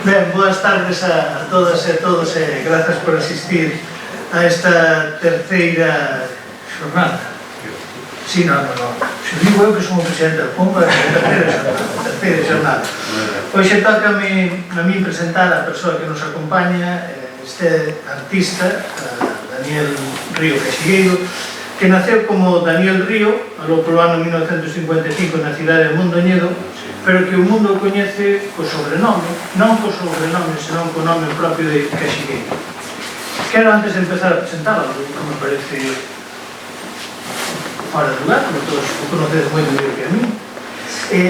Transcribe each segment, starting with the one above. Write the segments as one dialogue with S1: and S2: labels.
S1: Ben, boas tardes a todas e todos e grazas por asistir a esta terceira xornada. Si, non. Se digo eu que son o presidente da Pomba, é a terceira xornada. Hoxe toca a mí presentar a persoa que nos acompaña, este artista, Daniel Río Caxigueiro, que naceu como Daniel Río, aló polo ano 1955 na cidade de Mondoñedo, pero que o mundo o coñece co sobrenome, non co sobrenome, senón co nome propio de Caxigueiro. Quero, antes de empezar a presentalo, que me parece fora de lugar, como todos o conocedes moito mellor que a mí,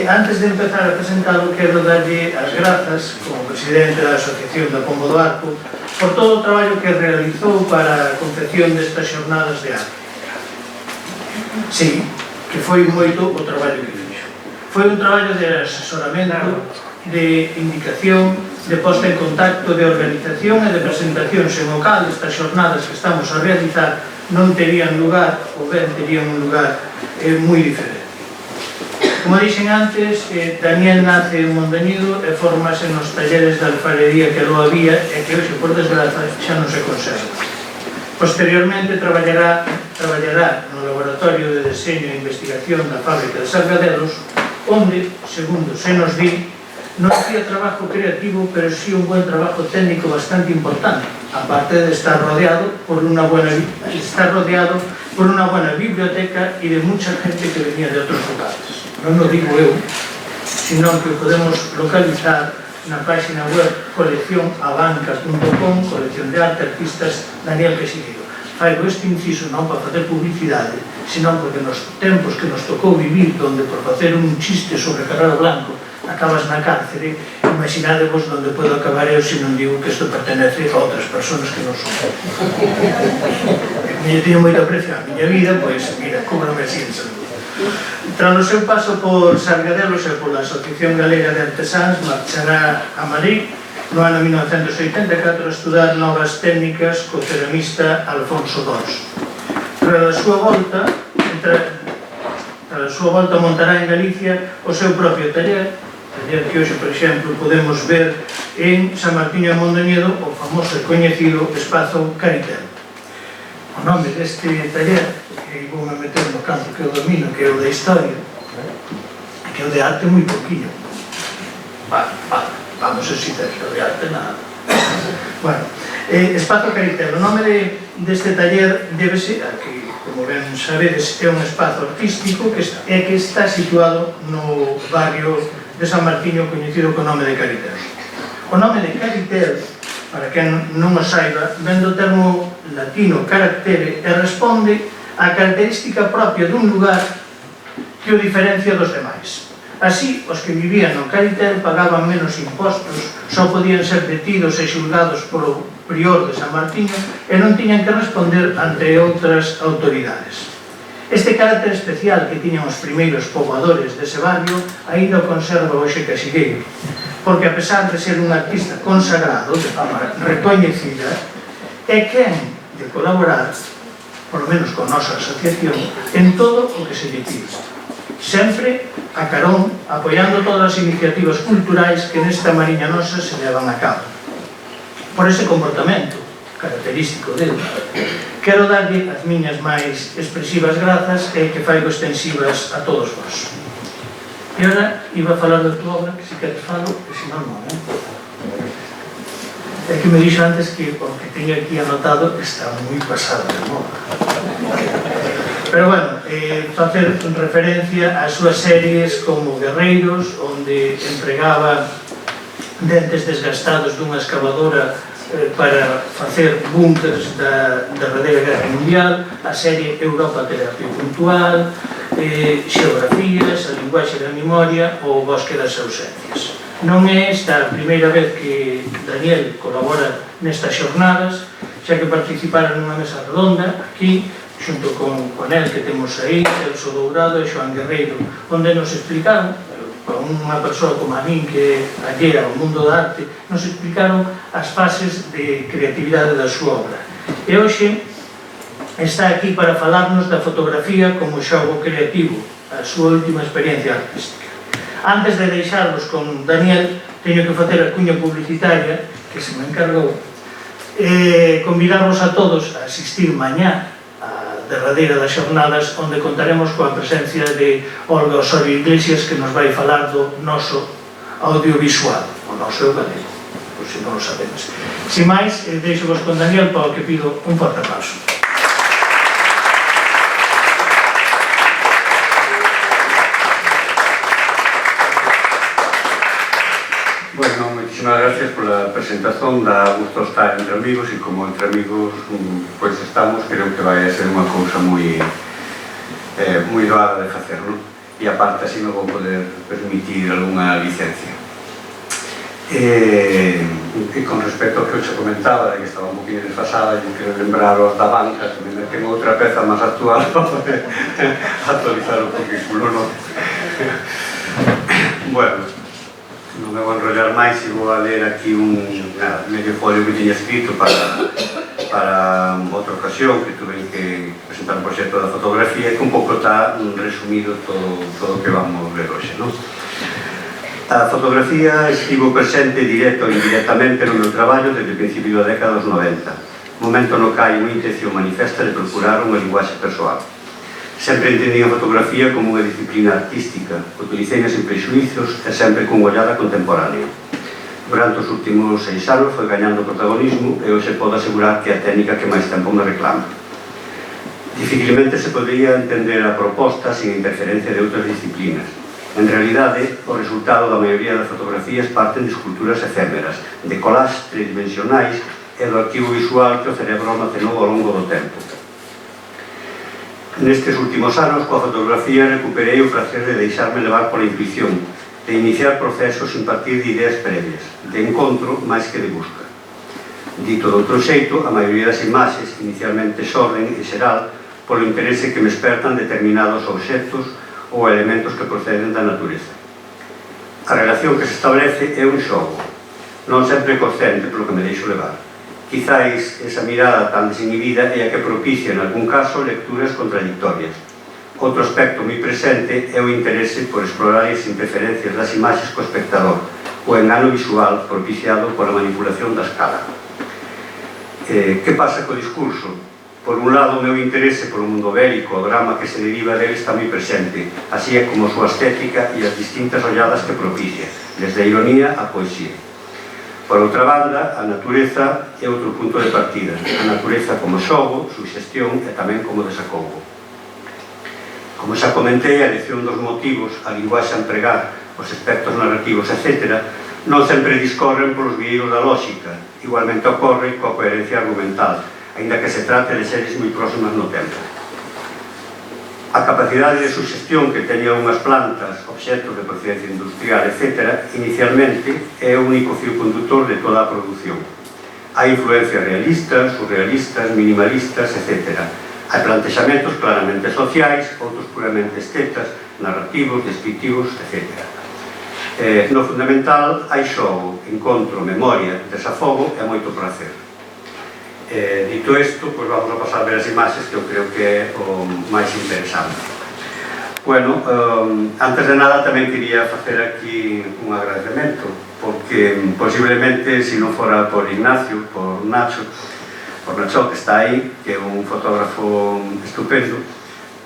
S1: antes de empezar a presentalo, quero darlle as grazas, como presidente da Asociación da Pombo do Arco, por todo o traballo que realizou para a confección destas xornadas de arte. Sí, que foi moito o traballo que fixo. Foi un traballo de asesoramento, de indicación, de posta en contacto, de organización e de presentación, sen o cal estas xornadas que estamos a realizar non terían lugar, ou ben terían un lugar moi diferente. Como dixen antes, Daniel nace en Mondoñedo e formase nos talleres de alfarería que aló había e que hoxe, por desgraza, xa non se conserva. Posteriormente traballará no Laboratorio de Deseño e Investigación da Fábrica de Sargadelos, onde, segundo se nos di, non hacía trabajo creativo, pero sí un buen trabajo técnico bastante importante, aparte de estar rodeado por una buena biblioteca y de mucha gente que venía de otros lugares. Non lo digo eu, sino que podemos localizar na página web coleccionabanca.com, colección de arte, artistas Daniel Caxigueiro. Faigo este inciso non para facer publicidade, senón porque nos tempos que nos tocou vivir, donde por facer un chiste sobre Carrera Blanco acabas na cárcere, imaginadevos onde podo acabar eu se non digo que isto pertenece a outras persoas que non son. Me teño moito aprecio a miña vida, pois, mira, cóbrame así en saúde. Tras o seu paso por Sargadelos e pola Asociación Galega de Artesáns, marchará a Madrid no ano 1984 a estudar novas técnicas co ceramista Alfonso Dors. Tras a súa volta montará en Galicia o seu propio taller que hoxe, por exemplo, podemos ver en San Martiño de Mondoñedo, o famoso e coñecido Espazo Caritel. O nome deste taller, que vou me meter no campo que eu domino, que é o da historia, que é o de arte moi poquinho. Vamos a sinceros, o de arte nada. Bueno, Espazo Caritel, o nome deste taller débese a que, como ben sabedes, é un espazo artístico que está situado no barrio de San Martiño, coñecido co nome de Caritel. O nome de Caritel, para quen non o saiba, ven do termo latino caractere e responde á característica propia dun lugar que o diferencia dos demais. Así, os que vivían no Caritel pagaban menos impostos, só podían ser detidos e xulgados polo prior de San Martiño e non tiñan que responder ante outras autoridades. Este carácter especial que tiñan os primeiros poboadores dese barrio aínda o conserva hoxe Caxigueiro, porque a pesar de ser un artista consagrado, de fama recoñecida, é quen de colaborar, por lo menos con nosa asociación, en todo o que se lle pide. Sempre a carón, apoiando todas as iniciativas culturais que nesta Mariña Nosa se levan a cabo. Por ese comportamento característico dele, quero darlle as miñas máis expresivas grazas e que faigo extensivas a todos vos. E agora iba a falar da tua obra, que si queres falo, e se non, non, é que me dixo antes que o que teño aquí anotado está moi pasado de moda. Pero bueno, facer referencia ás súas series como Guerreiros, onde empregaba dentes desgastados dunha excavadora para facer búnkers da Derradeira Guerra Mundial, a serie Europa Terapia Puntual, Xeografías, a linguaxe da memoria ou o Bosque das Ausencias. Non é esta a primeira vez que Daniel colabora nestas xornadas, xa que participara nunha mesa redonda aquí, xunto con el que temos aí, Celso Dourado e Xoán Guerreiro, onde nos explicaron, con unha persoa como a min que allea ao mundo da arte, nos explicaron as fases de creatividade da súa obra. E hoxe está aquí para falarnos da fotografía como xogo creativo, a súa última experiencia artística. Antes de deixarvos con Daniel, teño que facer a cuña publicitaria que se me encargou, convidarvos a todos a asistir mañá a derradeira das xornadas, onde contaremos coa presencia de Olga Osorio Iglesias, que nos vai falar do noso audiovisual, o noso galego, por se non o sabemos. Sin máis, deixo-vos con Daniel, para o que pido un forte aplauso.
S2: Bueno, muchísimas gracias por la presentación, da gusto estar entre amigos y como entre amigos pues estamos, creo que vai a ser unha cousa moi doada de facer, non? E aparte así me vou poder permitir algunha licencia. E con respecto ao que eu xa comentaba, de que estaba un poquinho desfasada, eu quero lembrar os da banca, que me meten outra peza máis actual para poder actualizar o currículo, non? Bueno, non me vou enrollar máis e vou a ler aquí un medio folio que tiña escrito para outra ocasión que tuve que presentar un proxecto da fotografía e que un pouco está resumido todo o que vamos ver hoxe, non? A fotografía estivo presente directo ou indirectamente no meu traballo desde o principio da década dos 90, momento no que hai unha intención manifesta de procurar unha linguaxe persoal. Sempre entendí a fotografía como unha disciplina artística, utilicei-na sen prexuizos e sempre con ollada contemporánea. Durante os últimos 6 anos foi gañando protagonismo e hoxe podo asegurar que é a técnica que máis tempo me reclama. Dificilmente se podría entender a proposta sin interferencia de outras disciplinas. En realidade, o resultado da maioría das fotografías parten de esculturas efémeras, de collages tridimensionais e do arquivo visual que o cerebro almacenou ao longo do tempo. Nestes últimos anos, coa fotografía, recuperei o placer de deixarme levar pola intuición, de iniciar procesos sin partir de ideas previas, de encontro máis que de busca. Dito de outro xeito, a maioría das imaxes inicialmente xorden e xeral polo interese que me espertan determinados obxectos ou elementos que proceden da natureza. A relación que se establece é un xogo, non sempre consciente polo que me deixo levar. Quizáis esa mirada tan desinhibida é a que propicia, en algún caso, lecturas contradictorias. Outro aspecto moi presente é o interese por explorar as interferencias das imaxes co espectador, o engano visual propiciado pola manipulación da escala. Que pasa co discurso? Por un lado, o meu interese polo mundo bélico, o drama que se deriva dele está moi presente, así é como a súa estética e as distintas olladas que propicia, desde a ironía á poesía. Por outra banda, a natureza é outro punto de partida, a natureza como xogo, suxestión e tamén como desacougo. Como xa comentei, a elección dos motivos, a linguaxe a empregar, os aspectos narrativos, etc., non sempre discorren polos vieiros da lógica, igualmente ocorre coa coherencia argumental, aínda que se trate de seres moi próximas no tempo. A capacidade de suxestión que teñen unhas plantas, obxectos de procedencia industrial, etc., inicialmente é o único fio conductor de toda a produción. Hai influencias realistas, surrealistas, minimalistas, etc. Hai plantexamentos claramente sociais, outros puramente estetas, narrativos, descriptivos, etc. No fundamental, hai xogo, encontro, memoria, desafogo e moito prazer. Dito isto, pois vamos a pasar a ver as imaxes que eu creo que é o máis interesante. Bueno, antes de nada tamén quería facer aquí un agradecemento, porque posiblemente, se non fora por Ignacio, por Nacho que está aí, que é un fotógrafo estupendo,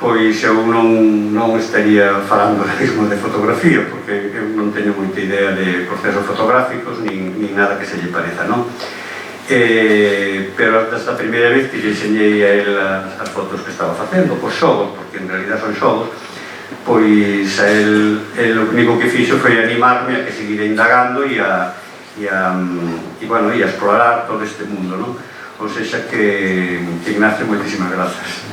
S2: pois eu non estaría falando mesmo de fotografía, porque eu non teño moita idea de procesos fotográficos, nin nada que se lle pareza, non? Pero desde a primeira vez que lle enseñei a él as fotos que estaba facendo, pois xogos, porque en realidad son xogos, pois a él o único que fixo foi animarme a que seguira indagando e a explorar todo este mundo, non? Ou seja que Ignacio, moitísimas grazas.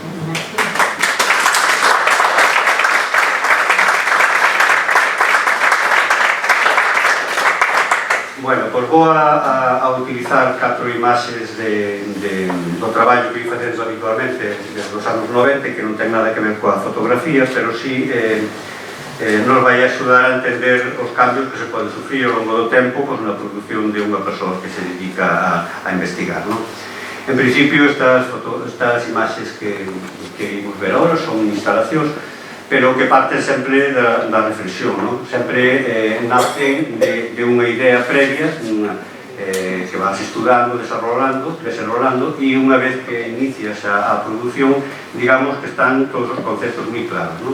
S2: Bueno, pois vou a utilizar 4 imaxes do traballo que fui facendo habitualmente desde os anos 90, que non ten nada que ver coa fotografía, pero sí nos vai axudar a entender os cambios que se poden sufrir ao longo do tempo na produción de unha persoa que se dedica a investigar, non? En principio, estas imaxes que imos ver agora son instalacións pero que parte sempre da reflexión, non? Sempre nace de unha idea previa que vas estudando, desenrolando e unha vez que inicias a produción, digamos que están todos os conceptos moi claros, non?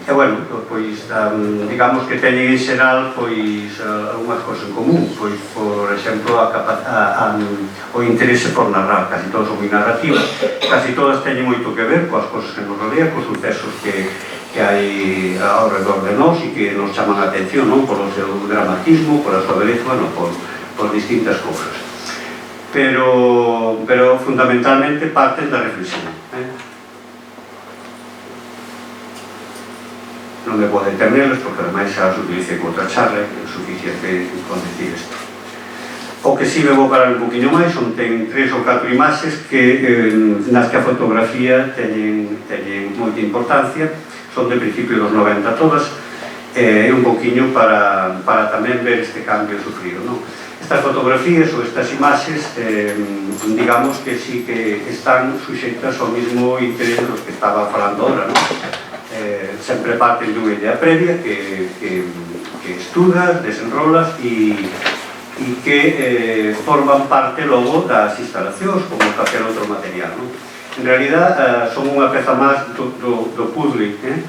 S2: Bueno, pois digamos que teñen en xeral pois algunhas cosas en común, pois por exemplo o interese por narrar, casi todos son moi narrativas, casi todas teñen moito que ver coas cosas que nos rodean, cos sucesos que hai ao redor de nós e que nos chaman a atención, non? Por o seu dramatismo, por a súa beleza, non? Por distintas cousas, pero fundamentalmente parten da reflexión, non me podo deternelos porque ademais xa os utilicei con outra charla e é suficiente con decir isto. O que si me vou parar un poquinho máis son 3 ou 4 imaxes nas que a fotografía teñen moita importancia, son de principio dos 90 todas, e un poquinho para tamén ver este cambio sufrido, non? Estas fotografías ou estas imaxes digamos que sí que están suxeitas ao mismo interés dos que estaba falando ahora, non? Sempre parten dunha idea previa que estudas, desenrolas e que forman parte logo das instalacións como calquer outro material, non? En realidad son unha peza máis do puzzle en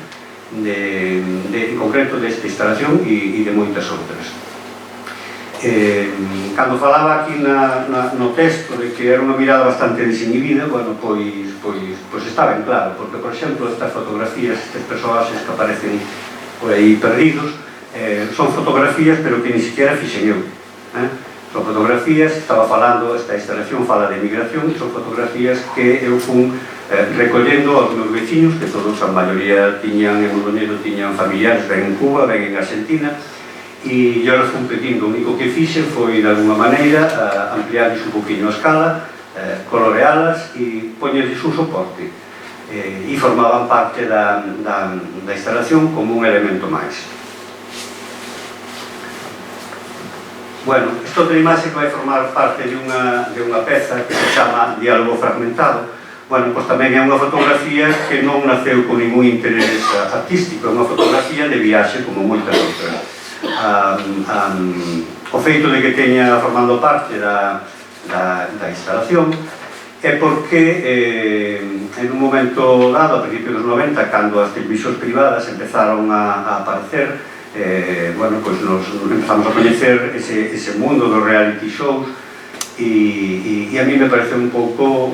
S2: concreto desta instalación e de moitas outras. Cando falaba aquí no texto de que era unha mirada bastante desinhibida, bueno, pois está ben claro, porque, por exemplo, estas fotografías, estes personaxes que aparecen por aí perdidos, son fotografías, pero que ni siquiera fixen eu. Son fotografías, estaba falando, esta instalación fala de migración, e son fotografías que eu fun recollendo aos meus veciños, que todos, a maioría, tiñan en Mondoñedo, tiñan familiares, ben en Cuba, ben en Argentina, e eu les fun pedindo. O único que fixe foi, de alguma maneira, ampliarles un poquinho a escala, colorealas e poñerles un soporte, e formaban parte da instalación como un elemento máis. Bueno, esta outra imaxe que vai formar parte de unha peza que se chama Diálogo Fragmentado. Bueno, pois tamén é unha fotografía que non naceu con ningún interés artístico, é unha fotografía de viaxe como moitas outras. O feito de que teña formando parte da instalación é porque en un momento dado, a principios dos 90, cando as televisións privadas empezaron a aparecer, bueno, pois nos empezamos a coñecer ese mundo dos reality shows e a mí me parece un pouco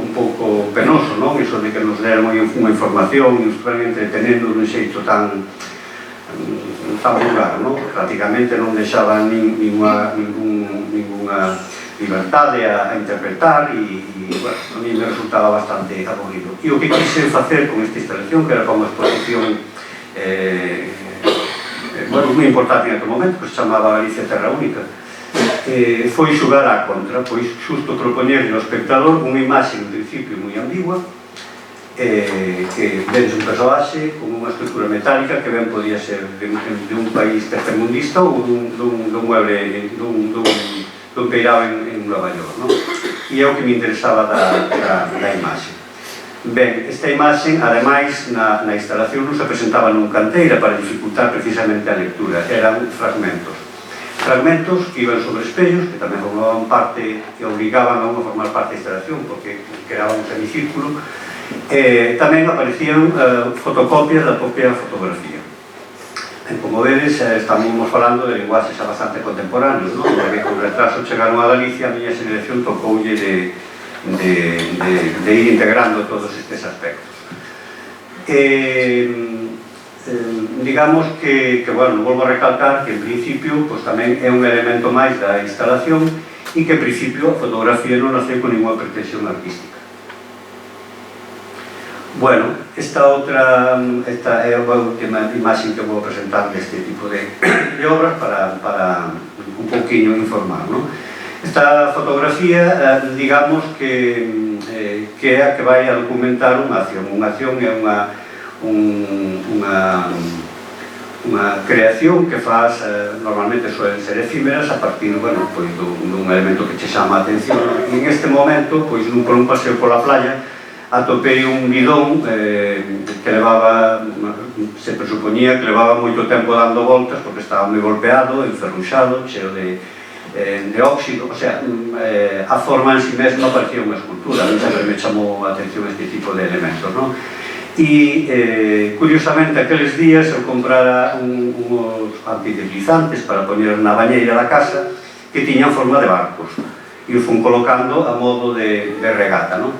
S2: penoso, non? Iso de que nos deran unha información e nos están entretenendo dun xeito tan vulgar, non? Prácticamente non deixaban ninguna libertade a interpretar e, bueno, a mí me resultaba bastante aburrido. E o que quise facer con esta instalación, que era para unha exposición moi importante en aquel momento, que se chamaba Galicia Terra Única, foi xugar á contra, pois xusto propoñerle ao espectador unha imaxe en principio moi ambigua, que vens un personaxe con unha estructura metálica que ben podía ser de un país tercermundista ou dun mueble, dun peirao en Nova York, non? E é o que me interesaba da imaxe. Ben, esta imaxe, ademais, na instalación non se presentaba nun canteira para dificultar precisamente a lectura, eran fragmentos que iban sobre espellos, que tamén formaban parte, que obligaban a unha a formar parte da instalación, porque creaban un semicírculo. Tamén aparecían fotocopias da propia fotografía. Como vedes, estamos falando de linguaxes bastante contemporáneos, non? Porque con retraso chegaron a Galicia, a miña xeración tocoulle de ir integrando todos estes aspectos. Digamos que, bueno, volvo a recalcar que en principio tamén é un elemento máis da instalación e que en principio a fotografía non naceu con ninguna pretensión artística. Bueno, esta é a última imaxe que vou presentar deste tipo de obras para un pouquinho informar, non? Esta fotografía, digamos que é a que vai a documentar unha acción. Unha acción é unha creación que faz, normalmente suelen ser efímeras, a partir, bueno, pois dun elemento que che chama a atención. E en este momento, pois, por un paseo pola playa, atopei un bidón que levaba, se presuponía que levaba moito tempo dando voltas porque estaba moi golpeado, enferruxado, cheo de óxido, o sea, a forma en si mesma parecía unha escultura. A mí sempre me chamou a atención este tipo de elementos, non? E, curiosamente, aqueles días eu comprara uns antideslizantes para poñer na bañeira da casa que tiñan forma de barcos e os fun colocando a modo de regata, non?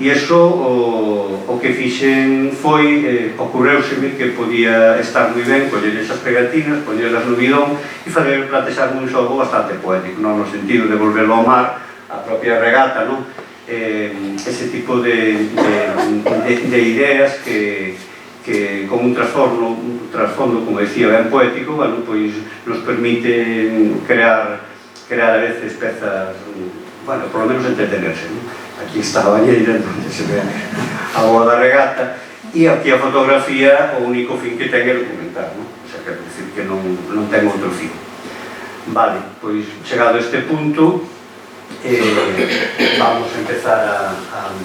S2: E iso o que fixen foi, ocurreuseme que podía estar moi ben coller esas pegatinas, poñerlas no bidón e fazer platexarme un xogo bastante poético, non? No sentido de volverlo ao mar, a propia regata, non? Ese tipo de ideas que con un trasfondo, como decía, ben poético, bueno, pois nos permite crear a veces pezas, bueno, por lo menos entretenerse, non? Aquí está a bañeira, onde se ve a agua da regata, e aquí a fotografía o único fin que ten é documentar, non? O sea, quero dicir que non ten outro fin. Vale, pois chegado a este punto, vamos a empezar a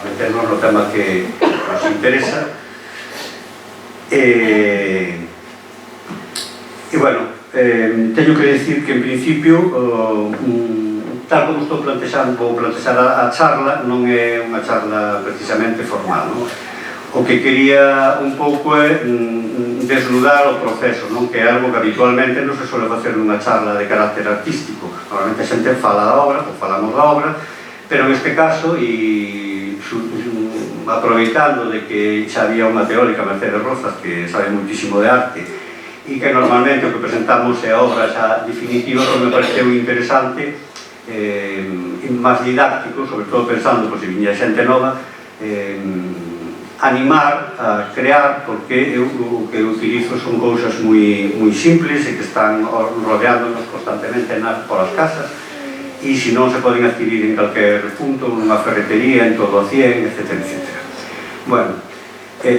S2: meternos no tema que nos interesa. E bueno, teño que decir que en principio, tal como estou plantexando, vou plantexar a charla, non é unha charla precisamente formal, non? O que quería un pouco é desnudar o proceso, non? Que é algo que habitualmente non se suele facer nunha charla de carácter artístico. Normalmente a xente fala da obra, ou falamos da obra, pero neste caso, e aproveitando de que xa había unha teórica, Mercedes Rozas, que sabe muitísimo de arte, e que normalmente o que presentamos é a obra xa definitiva, que me pareceu interesante, máis didáctico, sobre todo pensando, pois, se viña xente nova, animar a crear, porque eu o que utilizo son cousas moi simples e que están rodeándonos constantemente polas casas, e se non se poden adquirir en calquer punto, nunha ferretería, en todo a 100, etc. Bueno,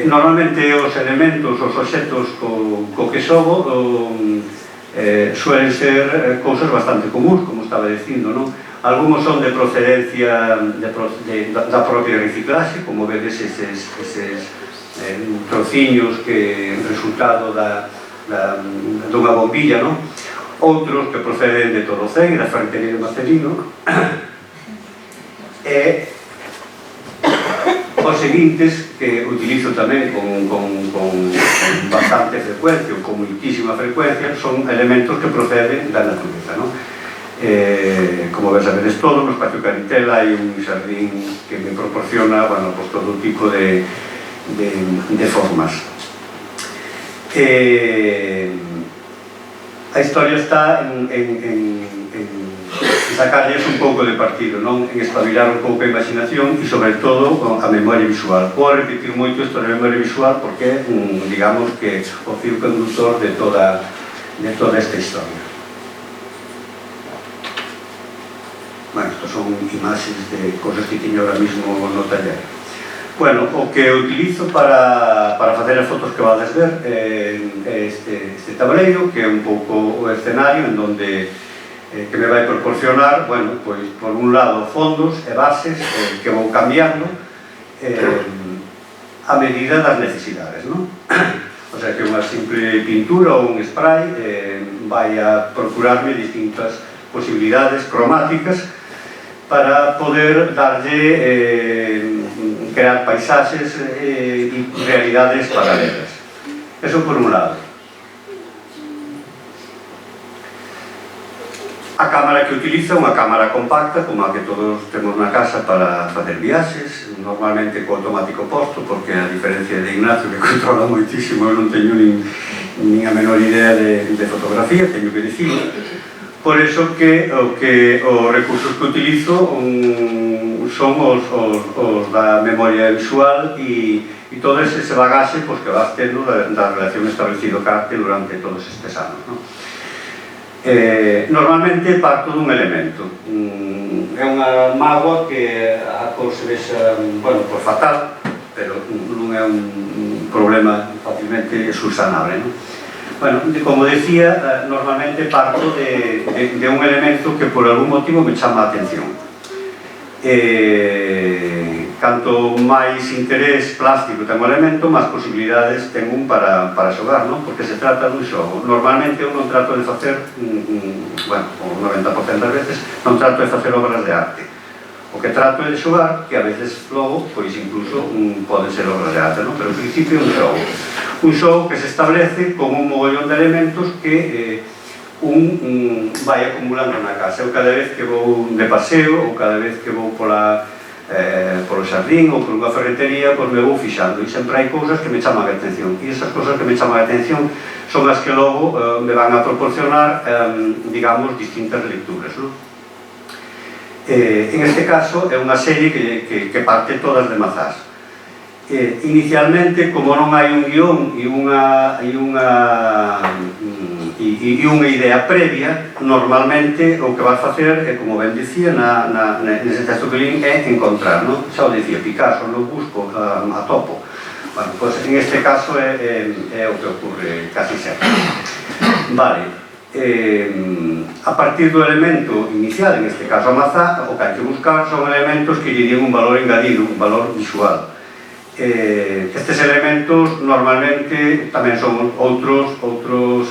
S2: normalmente os elementos, os obxectos co que xogo suelen ser cousas bastante comuns, como estaba dicindo, non? Algunos son de procedencia da propia reciclaxe, como vedes eses trociños que resultado dunha bombilla, non? Outros que proceden de Tolocén e da ferretería de Marcelino, e os seguintes que utilizo tamén con bastante frecuencia ou con muitísima frecuencia son elementos que proceden da natureza, non? Como ves, sabedes todo, no espacio Caritela hai un xardín que me proporciona, bueno, pues todo tipo de formas. A historia está en sacarles un pouco de partido, non? En espabilar un pouco a imaginación e, sobre todo, a memoria visual. Vou repetir moito isto da memoria visual porque é, digamos, que o fio conductor de toda esta historia. Bueno, estos son imaxes de cosas que tiño ahora mismo no taller. Bueno, o que utilizo para facer as fotos que vades ver é este tableiro, que é un pouco o escenario en donde que me vai proporcionar, bueno, pois, por un lado, fondos e bases que vou cambiando a medida das necesidades, non? O sea, que unha simple pintura ou un spray vai a procurarme distintas posibilidades cromáticas para poder darlle crear paisaxes e realidades paralelas. Eso por un lado. A cámara que utilizo é unha cámara compacta, como a que todos temos na casa para facer viaxes, normalmente co automático posto, porque a diferencia de Ignacio, que controla moitísimo, eu non teño nin a menor idea de fotografía, teño que dicirlo. Por eso que os recursos que utilizo son os da memoria visual e todo ese bagaxe que vas tendo da relación establecido ca arte durante todos estes anos, non? Normalmente parto dun elemento. É unha mágoa que a cor se vexa, bueno, por fatal, pero non é un problema facilmente subsanable, non? Bueno, como decía, normalmente parto de un elemento que por algún motivo me chama a atención. canto máis interés plástico ten o elemento, máis posibilidades ten un para xogar, non? Porque se trata dun xogo. Normalmente eu non trato de facer, bueno, o 90% das veces, non trato de facer obras de arte. O que trato é de xogar, que a veces logo, pois incluso, poden ser obras de arte, non? Pero en principio é un xogo. Un xogo que se establece con un mogollón de elementos que vai acumulando na casa. Eu cada vez que vou de paseo ou cada vez que vou polo xardín ou por unha ferretería, pois me vou fixando e sempre hai cousas que me chaman a atención e esas cousas que me chaman a atención son as que logo me van a proporcionar digamos, distintas lecturas, non? En este caso é unha serie que parte todas de mazás. Inicialmente, como non hai un guión e unha idea previa, normalmente o que vas facer é, como ben dicía nese texto que lín, é encontrar, non? Xa o dicía Picasso, non busco, atopo. Bueno, pois en este caso é o que ocurre casi sempre. Vale, a partir do elemento inicial, en este caso a mazá, o que hai que buscar son elementos que lle den un valor engadido, un valor visual. Estes elementos normalmente tamén son outros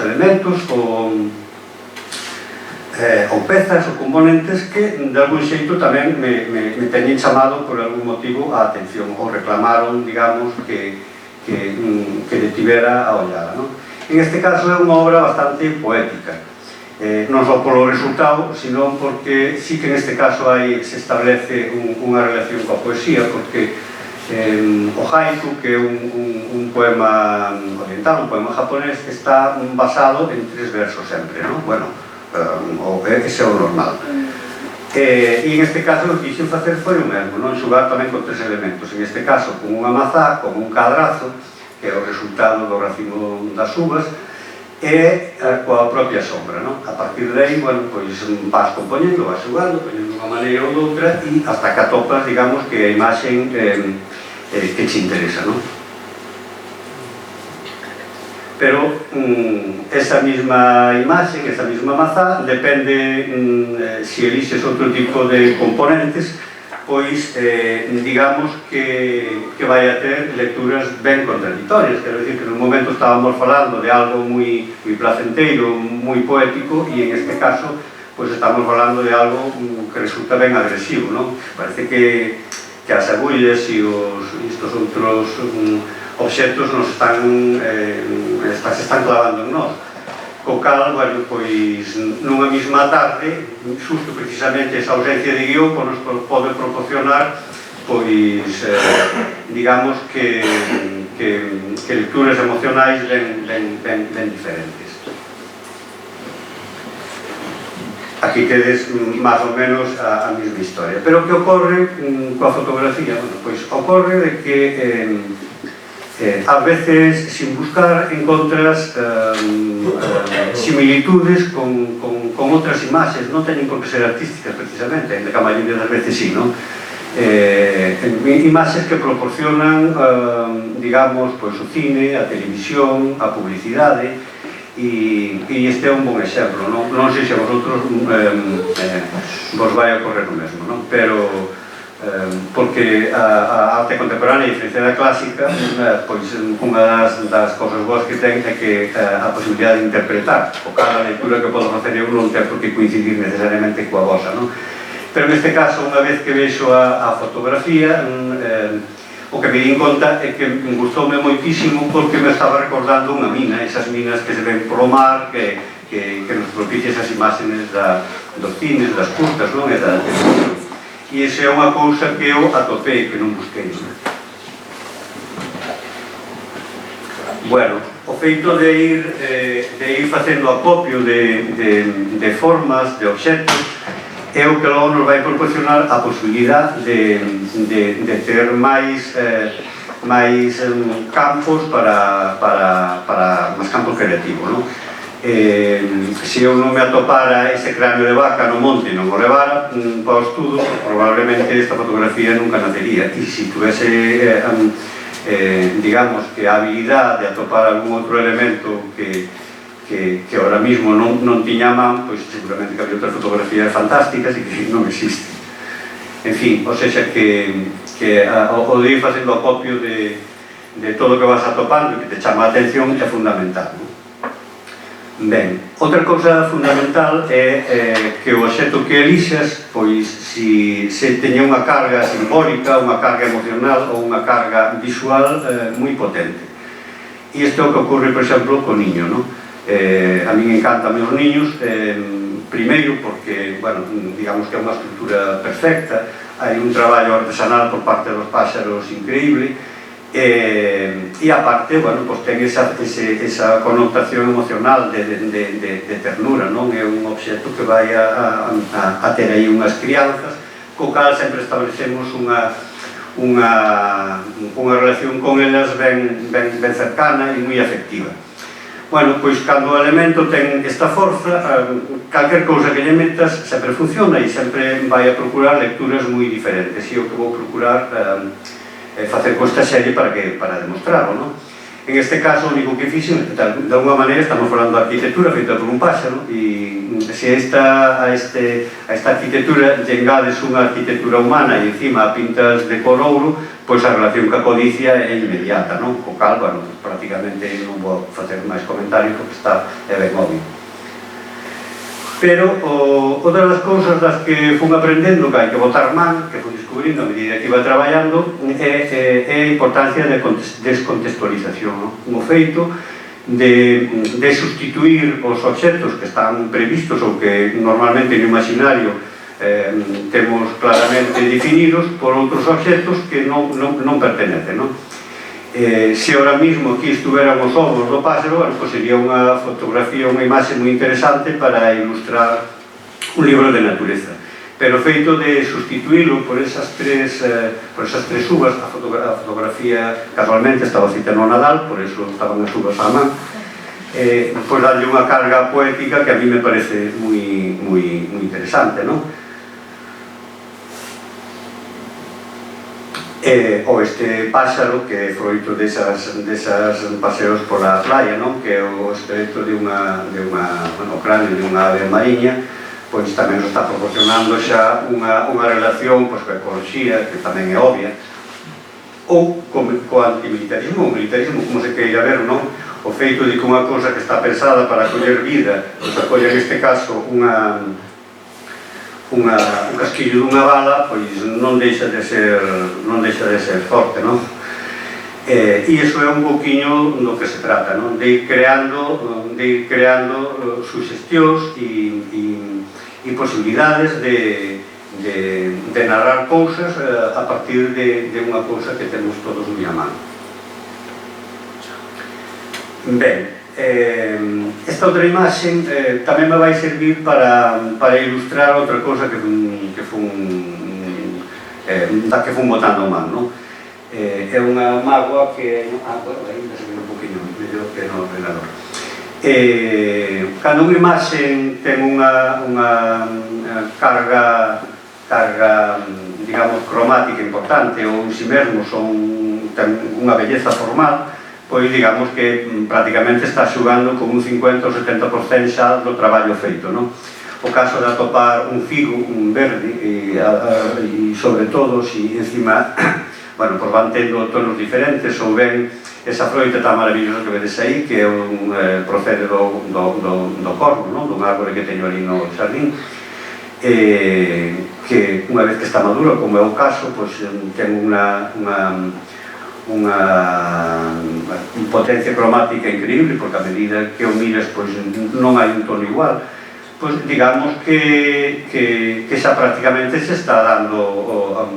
S2: elementos ou pezas ou componentes que de algún xeito tamén me teñen chamado por algún motivo a atención ou reclamaron, digamos, que detivera a ollada, non? En este caso é unha obra bastante poética, non só polo resultado, sino porque sí que en este caso se establece unha relación coa poesía, porque o haiku, que é un poema oriental, un poema japonés, está basado en 3 versos sempre, non? Bueno, ese é o normal. E en este caso o que quixen facer foi o mesmo, non? Xogar tamén con 3 elementos, en este caso con unha mazá, con un cadrazo, que é o resultado do racimo das uvas, e coa propia sombra, non? A partir de aí, bueno, pois vas compoñendo, vas xogando, poñendo unha maneira ou doutra, e hasta que atopas, digamos, que a imaxen que te interesa, non? Pero esa mesma imaxen, esa mesma mazá, depende se elixes outro tipo de componentes, pois digamos que vai a ter lecturas ben contradictorias. Quero dicir que no momento estábamos falando de algo moi placenteiro, moi poético, e en este caso pois estamos falando de algo que resulta ben agresivo, non? Parece que as agullas e estes outros obxectos nos se están clavando en nós. Co cal, bueno, pois nunha mesma tarde, xusto precisamente esa ausencia de guión nos pode proporcionar, pois, digamos que lecturas emocionais ben diferentes. Aquí tedes máis ou menos a mesma historia. Pero o que ocorre coa fotografía? Bueno, pois ocorre de que ás veces, sin buscar, encontras similitudes con outras imaxes. Non teñen por que ser artísticas precisamente, ainda que a maioría das veces sí, non? Imaxes que proporcionan, digamos, pois o cine, a televisión, a publicidade, e este é un bon exemplo, non sei se a vosotros vos vai ocorrer o mesmo, non? Pero porque a arte contemporánea, a diferencia da clásica, pois unha das cousas boas que ten é que a posibilidade de interpretar, o cada lectura que podo facer eu non ten por que coincidir necesariamente coa vosa, non? Pero neste caso, unha vez que vexo a fotografía, o que me di en conta é que me gustoume moitísimo porque me estaba recordando unha mina, esas minas que se ven polo mar, que nos propicia esas imágenes dos cines, das curtas, non? E esa é unha cousa que eu atopei, que non busquei. Bueno, o feito de ir facendo acopio de formas, de obxectos, é o que logo nos vai proporcionar a posibilidade de ter máis campos para máis campos creativos, non? Se eu non me atopara ese cráneo de vaca no monte e non o levara para o estudo, probablemente esta fotografía nunca nacería. E se tuvese, digamos, que a habilidade de atopar algún outro elemento que ahora mismo non tiña man, pois seguramente que había outras fotografías fantásticas e que non existen. En fin, ou seja que o de ir facendo acopio de todo o que vas atopando e que te chama a atención é fundamental. Ben, outra cousa fundamental é que o obxecto que elixas, pois, se teña unha carga simbólica, unha carga emocional ou unha carga visual moi potente. E isto é o que ocorre, por exemplo, co niño, non? A mí me encantan os niños, primeiro porque, bueno, digamos que é unha estructura perfecta, hai un traballo artesanal por parte dos páxaros increíble, e aparte, bueno, pues ten esa connotación emocional de ternura, non? É un obxecto que vai a ter aí unhas crianzas, co cal sempre establecemos unha relación con elas ben cercana e moi afectiva. Bueno, pois cando o elemento ten esta forza, calquer cousa que lle metas sempre funciona e sempre vai a procurar lecturas moi diferentes, e o que vou procurar facer con esta serie para demostrarlo, non? En este caso, o único que fixen, de alguma maneira, estamos falando de arquitectura feita por un páxaro, e se a esta arquitectura lle engades unha arquitectura humana e encima a pintas de cor ouro, pois a relación ca codicia é inmediata, non? Co cal, bueno, prácticamente non vou facer máis comentarios porque é ben obvio. Pero outra das cousas das que fun aprendendo que hai que botar man, que fun descubrindo a medida que iba traballando, é a importancia de descontextualización, non? O feito de sustituir os obxectos que están previstos ou que normalmente no imaginario temos claramente definidos por outros obxectos que non pertenecen, non? Se ahora mismo aquí estuveran os ovos do páxaro, pues sería unha fotografía, unha imaxe moi interesante para ilustrar un libro de natureza. Pero o feito de sustituílo por esas tres uvas, a fotografía casualmente estaba cita no Nadal, por eso estaban as uvas á man, pois darlle unha carga poética que a mí me parece moi interesante, non? Ou este páxaro que é froito desas paseos pola playa, non? Que é o esqueleto de unha cráneo de unha ave mariña, pois tamén nos está proporcionando xa unha relación coa ecoloxía, que tamén é obvia, ou co antimilitarismo, o militarismo, como se queira ver, non? O feito de que unha cousa que está pensada para acoller vida, pois acoller neste caso un casquillo dunha bala, pois non deixa de ser forte, non? E iso é un pouquiño do que se trata, non? De ir creando suxestións e posibilidades de narrar cousas a partir de unha cousa que temos todos moi a mano. Ben, esta outra imaxe tamén me vai servir para ilustrar outra cousa que fun botando man, non? É unha mágoa que... bueno, ainda se ve un poquinho mellor que no ordenador. Cando unha imaxe ten unha carga, digamos, cromática importante, ou en si mesmo ten unha belleza formal, pois digamos que prácticamente está xugando con un 50 ou 70% xa do traballo feito, non? O caso de atopar un figo, un verde, e sobre todo, se encima, bueno, pois van tendo tonos diferentes, ou ben esa froita tan maravillosa que vedes aí, que é un procede do corno, non? Dun árbore que teño ali no xardín, que unha vez que está maduro, como é o caso, pois ten unha potencia cromática increíble, porque a medida que o miras, pois non hai un tono igual, pois digamos que xa prácticamente se está dando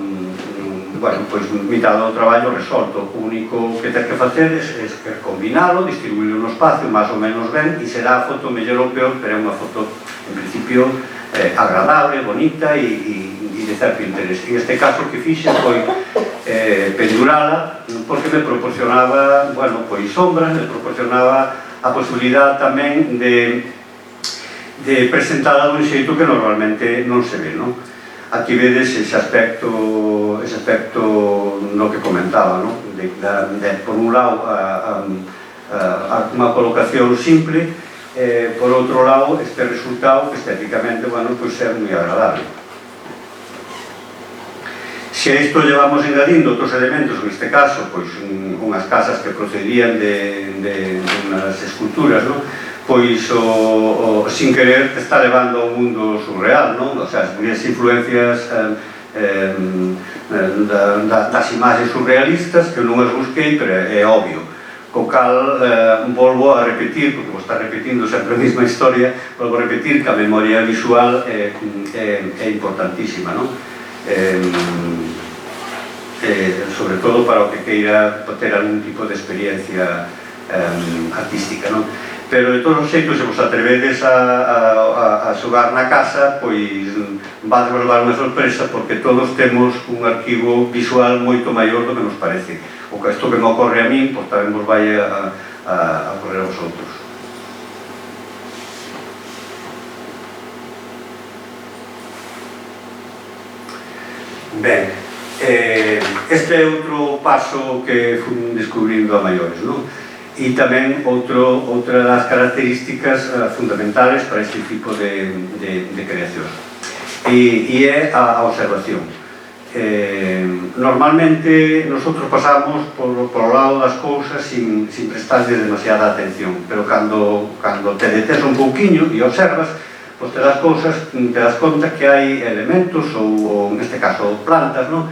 S2: bueno, pois mitad do traballo resolto. O único que ten que facer é combinalo, distribuirlo no espacio máis ou menos ben, e será a foto mellor ou peor, pero é unha foto en principio agradable, bonita e de certo interés. En este caso que fixe foi pendurala, porque me proporcionaba, bueno, pois sombras, me proporcionaba a posibilidad tamén de presentala dun xeito que normalmente non se ve, non? Aquí vedes ese aspecto no que comentaba, non? Por un lado, unha colocación simple, por outro lado, este resultado que estéticamente, bueno, pois é moi agradable. Se a isto llevamos engadindo outros elementos, neste caso, pois unhas casas que procedían de unhas esculturas, non? Pois sin querer te está levando ao mundo surreal, non? O sea, as influencias das imaxes surrealistas que eu non as busquei, pero é obvio. Co cal volvo a repetir, porque vou estar repetindo sempre a mesma historia, volvo a repetir que a memoria visual é importantísima, non? Sobre todo para o que queira ter algún tipo de experiencia artística, non? Pero de todos os xeitos, se vos atrevedes a xogar na casa, pois vades levar unha sorpresa, porque todos temos un arquivo visual moito maior do que nos parece. O que isto que me ocorre a min, pois tamén vos vai a ocorrer aos outros. Ben, este é outro paso que fui descubrindo a maiores, non? E tamén outra das características fundamentales para este tipo de creación, e é a observación. Normalmente nosotros pasamos por o lado das cousas sin prestarle demasiada atención, pero cando te detes un pouquiño e observas, pois te das conta que hai elementos, ou neste caso plantas, non?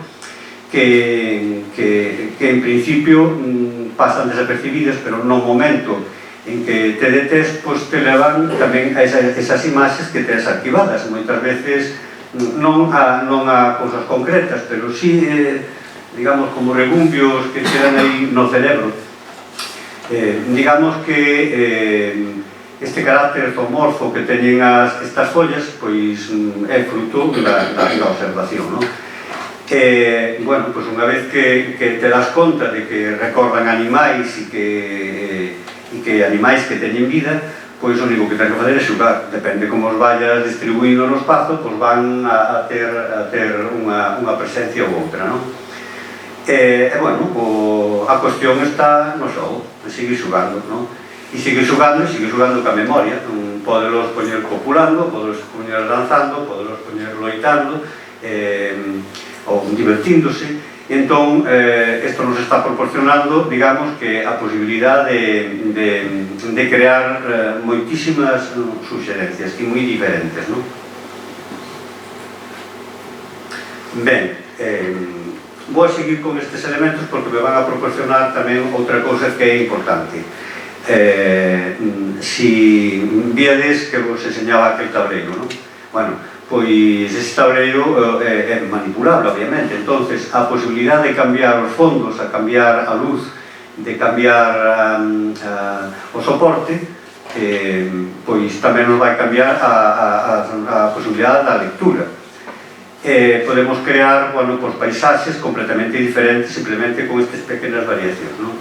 S2: Que en principio pasan desapercibidas, pero no momento en que te detes, pois te levan tamén a esas imaxes que tes arquivadas, moitas veces non a cousas concretas, pero sí, digamos, como regumbios que quedan aí no cerebro. Digamos que este carácter zoomorfo que teñen estas follas, pois é fruto da observación, non? Bueno, pois unha vez que te das conta de que recordan animais e que animais que teñen vida, pois o único que tens que fazer é xogar. Depende como os vayas distribuindo no espazo, pois van a ter unha presencia ou outra, non? Bueno, a cuestión está no xogo, de seguir xogando, non? E seguir xogando ca memoria. Podelos poñer copulando, podelos poñer danzando, podelos poñer loitando, ou divertíndose. Entón, isto nos está proporcionando, digamos, que a posibilidade de crear moitísimas suxerencias e moi diferentes, non? Ben, vou a seguir con estes elementos porque me van a proporcionar tamén outra cousa que é importante. Si víades que vos enseñaba aquel tableiro, non? Bueno, pois ese tableiro é manipulable, obviamente. Entonces, a posibilidade de cambiar os fondos, a cambiar a luz, de cambiar o soporte, pois tamén nos vai cambiar a posibilidade da lectura. Podemos crear, bueno, pois paisaxes completamente diferentes simplemente con estas pequenas variacións, non?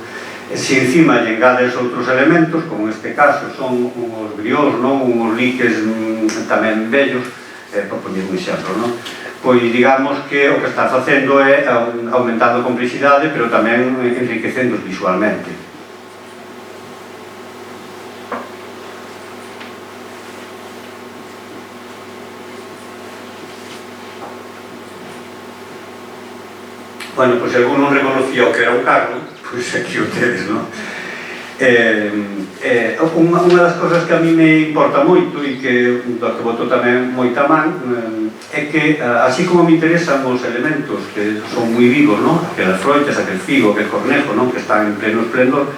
S2: Se encima lle engades outros elementos, como neste caso son uns briós, non? Uns liques tamén bellos, para poñer un exemplo, non? Pois digamos que o que está facendo é aumentando a complexidade, pero tamén enriquecendo visualmente. Bueno, pois se algún non reconocía o que era un carro, pois aquí o tedes, non? Unha das cousas que a mí me importa moito e que boto tamén moita man é que, así como me interesan os elementos que son moi vivos, non? Aquelas froitas, aquel figo, aquel cornejo, non? Que están en pleno esplendor,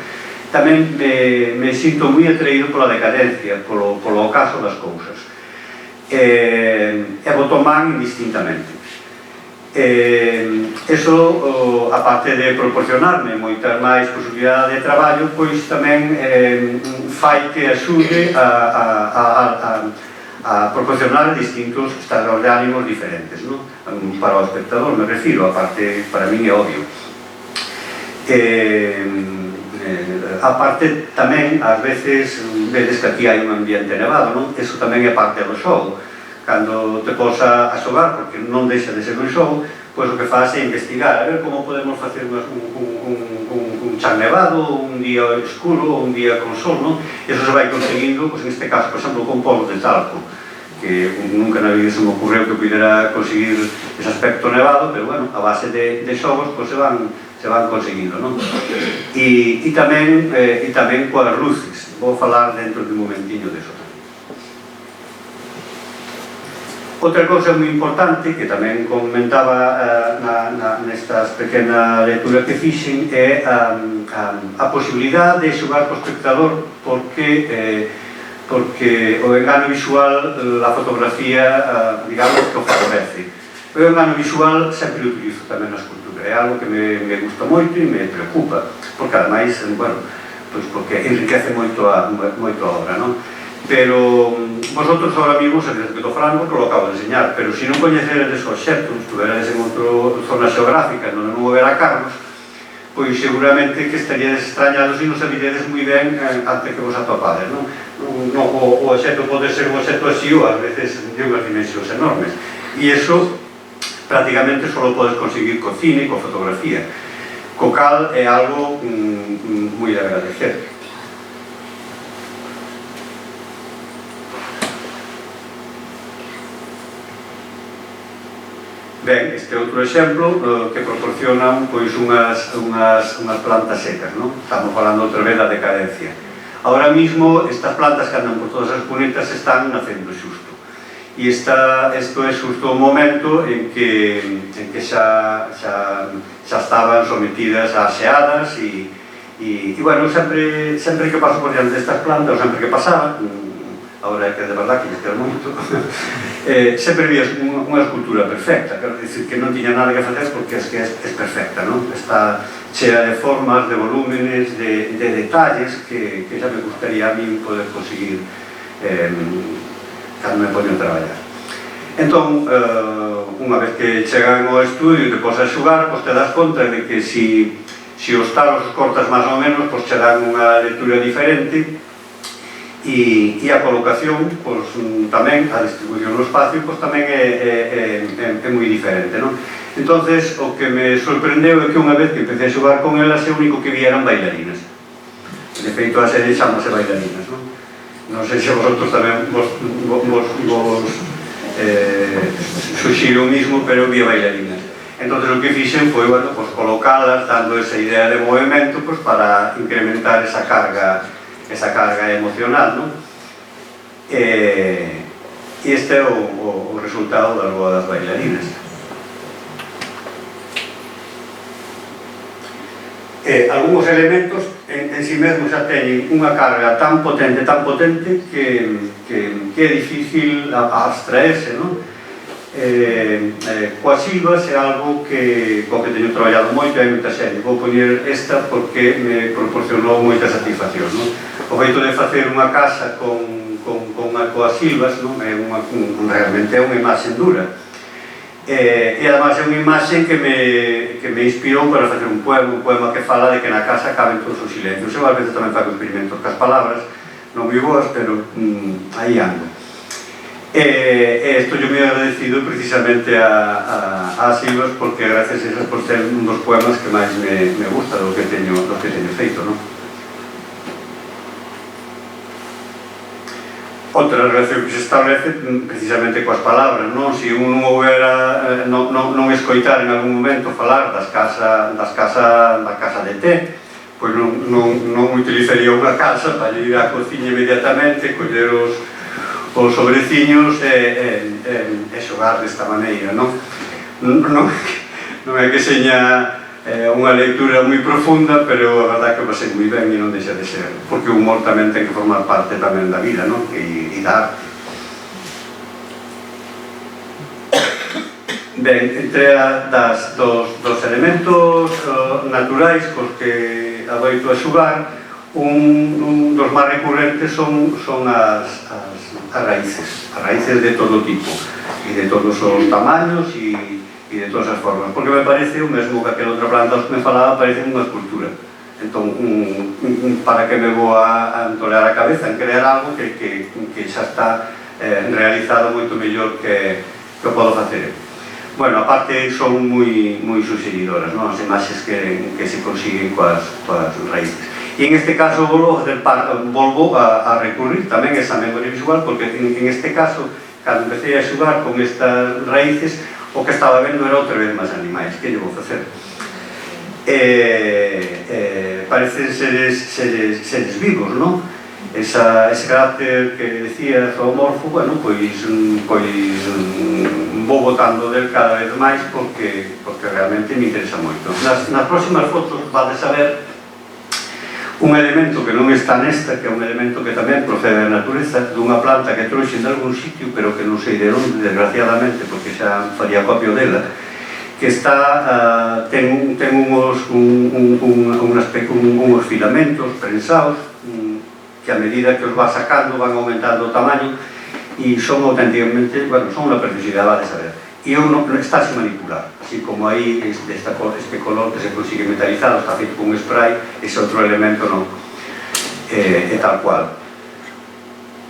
S2: tamén me sinto moi atraído pola decadencia, polo ocaso das cousas, e boto man indistintamente. Eso, aparte de proporcionarme moitas máis posibilidades de traballo, pois tamén fai que axude a proporcionar distintos estados de ánimos diferentes, non? Para o espectador, me refiro, aparte, para min é obvio. Aparte, tamén, ás veces, vedes que aquí hai un ambiente nevado, non? Eso tamén é parte do xogo. Cando te posa a xogar, porque non deixa de ser un xogo, pois o que faz é investigar, a ver como podemos facer un chan nevado, un día escuro, un día con sol, non? E iso se vai conseguindo, pois neste caso, por exemplo, con polvos de talco, que nunca na vida se me ocurreu que pudera conseguir ese aspecto nevado, pero bueno, a base de xogos pues, se van conseguindo, non? E tamén coas luces, vou falar dentro de un momentiño de eso. Outra cousa moi importante que tamén comentaba nestas pequena lectura que fixen é a posibilidade de xogar co espectador porque o engano visual, a fotografía, digamos, que o favorece. O engano visual sempre o utilizo tamén na escultura, é algo que me gusta moito e me preocupa, porque ademais, bueno, pois porque enriquece moito a obra, non? Pero vosotros ahora mismo, sabéis que estou falando, porque lo acabo de enseñar, pero se non coñeceredes o obxecto, estuveredes en outra zona xeográfica onde non o verá Carlos, pois seguramente que estaríades extrañados e non sabiredes moi ben antes que vos atopades, non? O obxecto pode ser un obxecto así ou ás veces de unhas dimensións enormes, e iso prácticamente só podes conseguir co cine e co fotografía, co cal é algo moi de agradecer. Ben, este outro exemplo que proporcionan pois unhas plantas secas, non? Estamos falando outra vez da decadencia. Ahora mismo estas plantas que andan por todas as cunetas están nacendo xusto. E isto é xusto o momento en que xa estaban sometidas a xeadas e bueno, sempre que paso por diante destas plantas, ou sempre que pasaba, agora é que de verdad que me quero moito, sempre vías unha escultura perfecta, quero dicir que non tiña nada que facer porque é que é perfecta, non? Está chea de formas, de volúmenes, de detalles que xa me gustaría a mí poder conseguir cando me poño a traballar. Entón, unha vez que chegan ao estudio e te posas a xogar, te das conta de que se os talos os cortas máis ou menos, che dan unha lectura diferente e a colocación, tamén, a distribución no espacio, tamén é moi diferente, non? Entonces, o que me sorprendeu é que unha vez que empecé a xogar con elas, o único que vi eran bailarinas. De feito, a serie chamase Bailarinas, non? Non sei se vosotros tamén vos suxiro o mismo, pero vi bailarinas. Entón, o que fixen foi, bueno, colocalas, dando esa idea de movimento, para incrementar esa carga emocional, non? E este é o resultado das bodas bailarinas. Algúns elementos en si mesmos xa teñen unha carga tan potente que é difícil abstraerse, non? Coas silvas é algo co que teño traballado moito, hai moita serie. Vou poñer esta porque me proporcionou moita satisfacción, non? O feito de facer unha casa coas silvas, non? Realmente é unha imaxe dura. E además é unha imaxe que me inspirou para facer un poema que fala de que na casa caben todos os silencios. Eu ás veces tamén fago experimentos cas palabras, non moi boas, pero aí ando. Estou moi agradecido precisamente a silvas porque gracias a esas por ser un dos poemas que máis me gusta do que teño feito, non? Outra relación que se establece precisamente coas palabras, non? Se un non escoitar en algún momento falar da casa de té, pois non utilizaría unha casa para ir á cociña inmediatamente, coller os sobreciños e xogar desta maneira, non? Non é que seña unha lectura moi profunda, pero a verdade que o pasei moi ben e non deixa de ser, porque o humor tamén ten que formar parte tamén da vida, non? E da arte. Ben, entre dos elementos naturais cos que adoito a xogar, un dos máis recurrentes son as raíces de todo tipo e de todos os tamaños e de todas as formas, porque me parece o mesmo que aquela outra planta que me falaba, parece unha escultura. Entón, para que me vou a entolear a cabeza en crear algo que xa está realizado moito mellor que o podo facer. Bueno, aparte son moi suxeridoras, non? As imaxes que se consiguen coas raíces. E en este caso volvo a recurrir tamén a esa memoria visual, porque en este caso, cando empecé a xugar con estas raíces, o que estaba vendo era outra vez máis animais. Que lle vou facer? Parecen seres vivos, non? Ese carácter que decía zoomorfo, bueno, pois vou botando del cada vez máis porque realmente me interesa moito. Nas próximas fotos vades a ver un elemento que non está nesta, que é un elemento que tamén procede da natureza, dunha planta que trouxen de algún sitio, pero que non sei de onde, desgraciadamente, porque xa faría copio dela, que está, ten uns filamentos prensados, que a medida que os va sacando van aumentando o tamaño e son auténticamente, bueno, son unha preciosidade, vades a ver. E non está sin manipular, así como aí este color que se consigue metalizado, está feito con un spray, ese outro elemento non, é tal cual.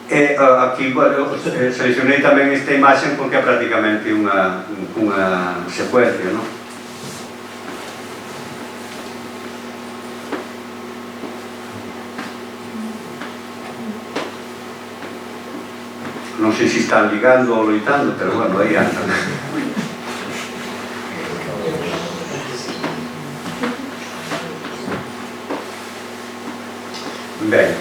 S2: Aquí, bueno, seleccionei tamén esta imaxe porque é prácticamente unha secuencia, non? Non sei se están ligando ou loitando, pero bueno, aí andan. Ben,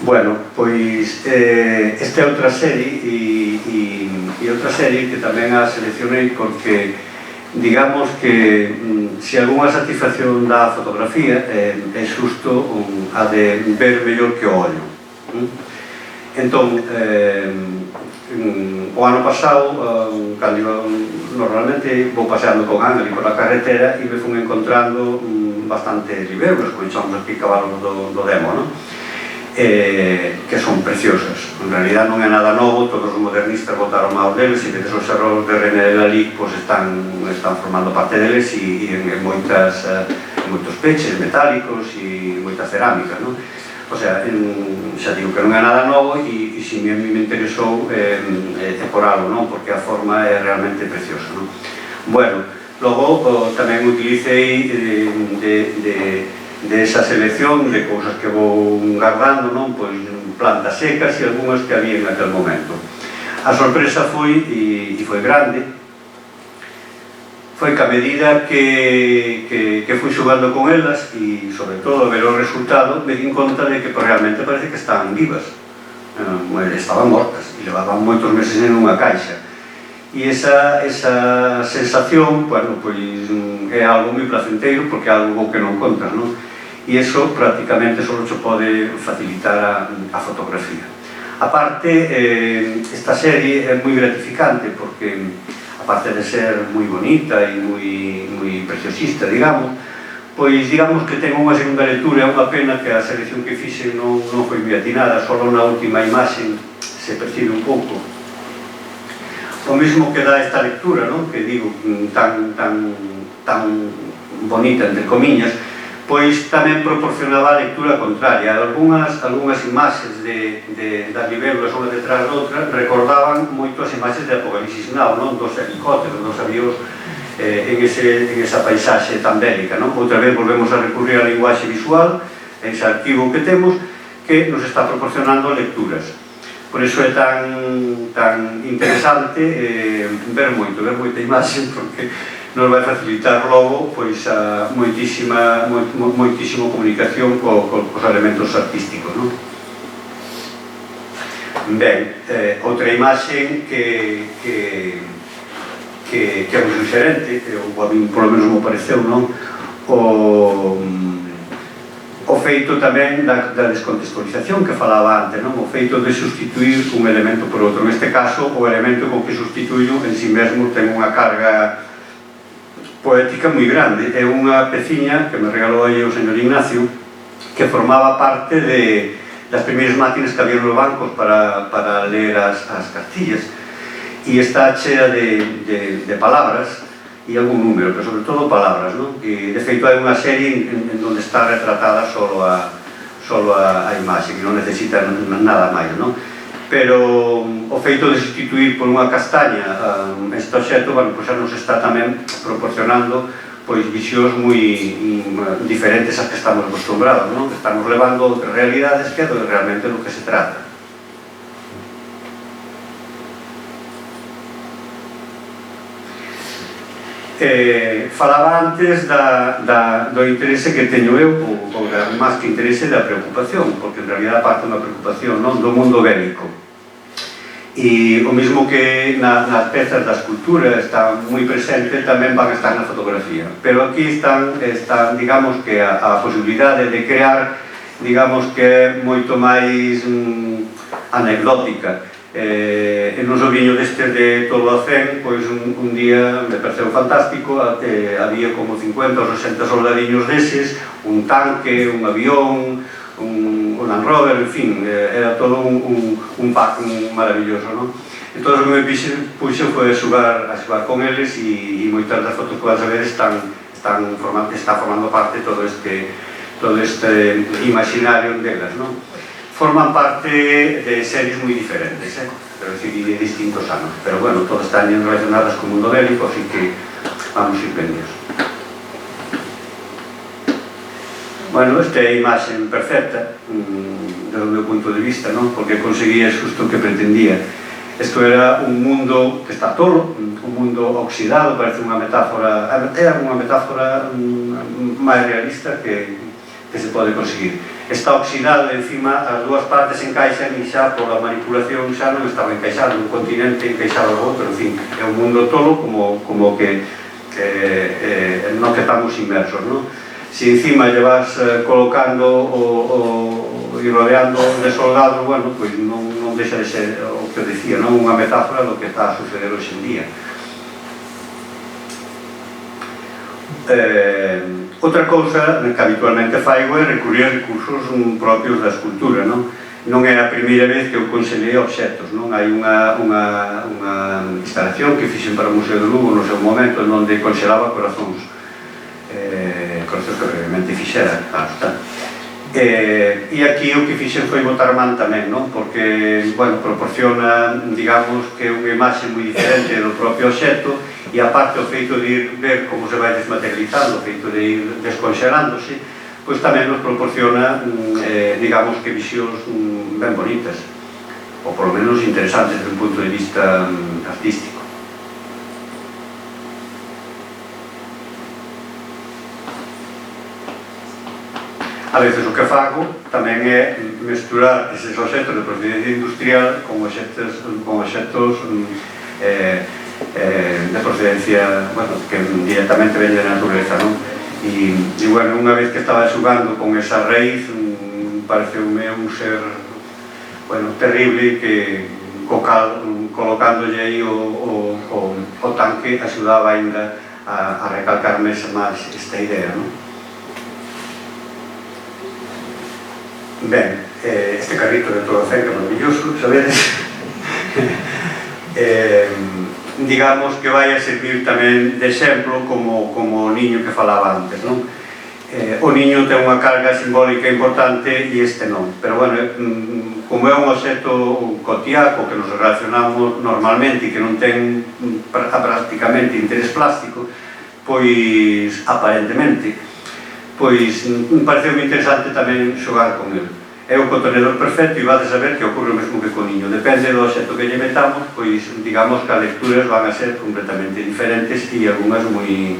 S2: bueno, pois esta é outra serie e outra serie que tamén a seleccionei porque digamos que se algunha satisfacción da fotografía é xusto a de ver mellor que o ollo. Entón, o ano pasado, cando normalmente vou paseando con Ángel por a carretera e me fun encontrando bastante libélulas, como chamamos aquí cabalos do demo, non? Que son preciosas. En realidad non é nada novo, todos os modernistas botaron máis deles e vedes os errores de René Lalique están formando parte deles e en moitos peches metálicos e moitas cerámicas, non? O sea, xa digo que non é nada novo e se a mí me interesou é por algo, non? Porque a forma é realmente preciosa, non? Bueno, logo tamén utilicei de esa selección de cousas que vou guardando, non? Pois plantas secas e algunhas que había en aquel momento. A sorpresa foi, e foi grande, foi que a medida que fui xogando con elas e sobre todo ver o resultado me din conta de que realmente parece que estaban vivas, estaban mortas e levaban moitos meses en unha caixa e esa sensación, bueno, pois é algo moi placenteiro porque é algo que non contas, non? E iso prácticamente só se pode facilitar a fotografía. A parte, esta serie é moi gratificante porque aparte de ser moi bonita e moi preciosista, digamos, pois digamos que ten unha segunda lectura. É unha pena que a selección que fixe non foi moi atinada, só na última imaxe se percibe un pouco o mesmo que dá esta lectura, non? Que digo, tan bonita, entre comiñas, pois tamén proporcionaba a lectura contraria. Algunhas imaxes das libélulas unha detrás de outra recordaban moito as imaxes de Apocalipsis Now, non? Dos helicópteros, dos avións en esa paisaxe tan bélica, non? Outra vez volvemos a recurrir á linguaxe visual, ese arquivo que temos, que nos está proporcionando lecturas. Por iso é tan interesante ver moita imaxe, porque nos vai facilitar logo pois a moitísima comunicación cos elementos artísticos, non? Ben, outra imaxe que é moi suxerente, ou a mí polo menos me pareceu, non? O feito tamén da descontextualización que falaba antes, non? O feito de sustituir un elemento por outro. Neste caso, o elemento con que sustituyo en si mesmo ten unha carga poética moi grande. É unha peciña que me regalou aí o señor Ignacio, que formaba parte das primeiras máquinas que había nos bancos para ler as cartillas, e está chea de palabras e algún número, pero sobre todo palabras, non? E de feito hai unha serie en onde está retratada solo a imaxe, que non necesita nada máis, non? Pero o feito de sustituir por unha castaña este obxecto, bueno, pois xa nos está tamén proporcionando pois visións moi diferentes ás que estamos acostumbrados, non? Estamos levando outras realidades que é realmente do que se trata. Falaba antes do interese que teño eu, ou máis que interese da preocupación, porque en realidad parte unha preocupación do mundo bélico. E o mismo que nas pezas da escultura está moi presente, tamén van a estar na fotografía. Pero aquí están digamos que a posibilidade de crear, digamos que é moito máis anecdótica. En un sobriño deste de todo a 100, pois un día me pareceu fantástico, había como 50 ou 60 soldadiños deses, un tanque, un avión, un Land Rover, en fin, era todo un pack maravilloso, non? Entón, o que me puxo foi a xogar con eles e moitas das fotos que vas a ver está formando parte todo este imaginario delas, non? Forman parte de series moi diferentes, pero decir, de distintos anos. Pero, bueno, todas están relacionadas con o mundo bélico, así que vamos ir vendios. Bueno, esta é a imaxe perfecta, do meu punto de vista, non? Porque conseguía xusto o que pretendía. Isto era un mundo que está tolo, un mundo oxidado, parece unha metáfora, era unha metáfora máis realista que se pode conseguir. Está oxidado, encima as dúas partes encaixan e xa por a manipulación xa non estaba encaixado, un continente encaixado ao outro, en fin, é un mundo tolo como que no que estamos inmersos, non? Si encima lle vas colocando e rodeando de soldados, bueno, pois non deixa de ser o que eu dicía, non? Unha metáfora do que está a suceder hoxe en día. Outra cousa que habitualmente faigo é recurrir a recursos propios da escultura, non? Non é a primeira vez que eu conselei obxectos, non? Hai unha instalación que fixen para o Museo de Lugo no seu momento en onde conxelaba corazóns que brevemente fixera, claro está. E aquí o que fixen foi botar man tamén, non? Porque, bueno, proporciona, digamos, que unha imaxe moi diferente do propio obxecto e aparte o feito de ir ver como se vai desmaterializando, o feito de ir desconxelándose, pois tamén nos proporciona, digamos que visións ben bonitas, ou polo menos interesantes desde un punto de vista artístico. A veces o que fago tamén é mesturar eses obxectos de procedencia industrial con obxectos de procedencia, bueno, que directamente ven de natureza, non? E, bueno, unha vez que estaba xugando con esa raíz, pareceume un ser, bueno, terrible que colocándolle aí o tanque axudaba ainda a recalcarme máis esta idea, non? Ben, este carrito de todo que é maravilloso, sabedes? Digamos que vai a servir tamén de exemplo como o niño que falaba antes, non? O niño ten unha carga simbólica importante e este non, pero bueno, como é un obxecto cotiaco que nos relacionamos normalmente e que non ten prácticamente interés plástico, pois aparentemente, pois pareceu moi interesante tamén xogar con ele. É un contenedor perfecto e vades a ver que ocorre o mesmo que con niño. Depende do obxecto que lle metamos, pois digamos que as lecturas van a ser completamente diferentes e algunhas moi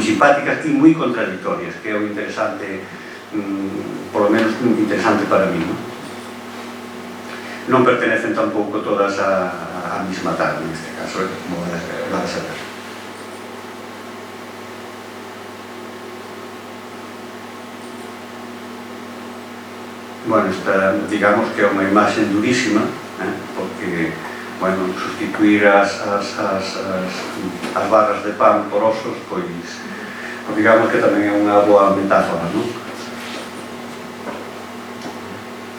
S2: simpáticas e moi contradictorias, que é o interesante, polo menos interesante para mí, non? Non pertenecen tampouco todas a mesma tarde, neste caso, como vades a ver. Bueno, esta, digamos que é unha imaxe durísima, porque, bueno, sustituir as barras de pan por osos, pois, digamos que tamén é unha boa metáfora, non?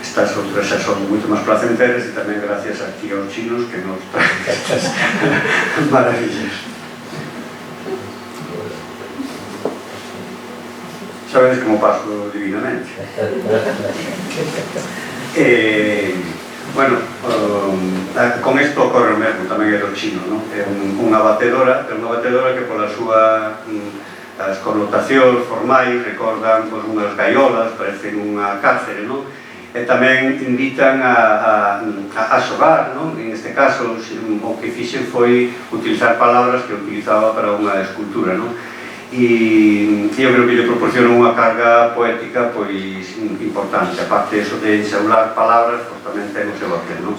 S2: Estas outras xa son moito máis placenteras e tamén gracias aquí aos chinos que nos traen estas maravillas. Sabedes como paso divinamente. Bueno, con isto ocorre o mesmo, tamén é do chino, non? É unha batedora que pola súa as connotacións formais recordan unhas gaiolas, parecen unha cárcere, non? e tamén invitan a xogar, non? En este caso, o que fixen foi utilizar palabras que utilizaba para unha escultura, non? E eu creo que lle proporciona unha carga poética pois importante, aparte eso de ensaular palabras, pois tamén ten o seu aquel, non?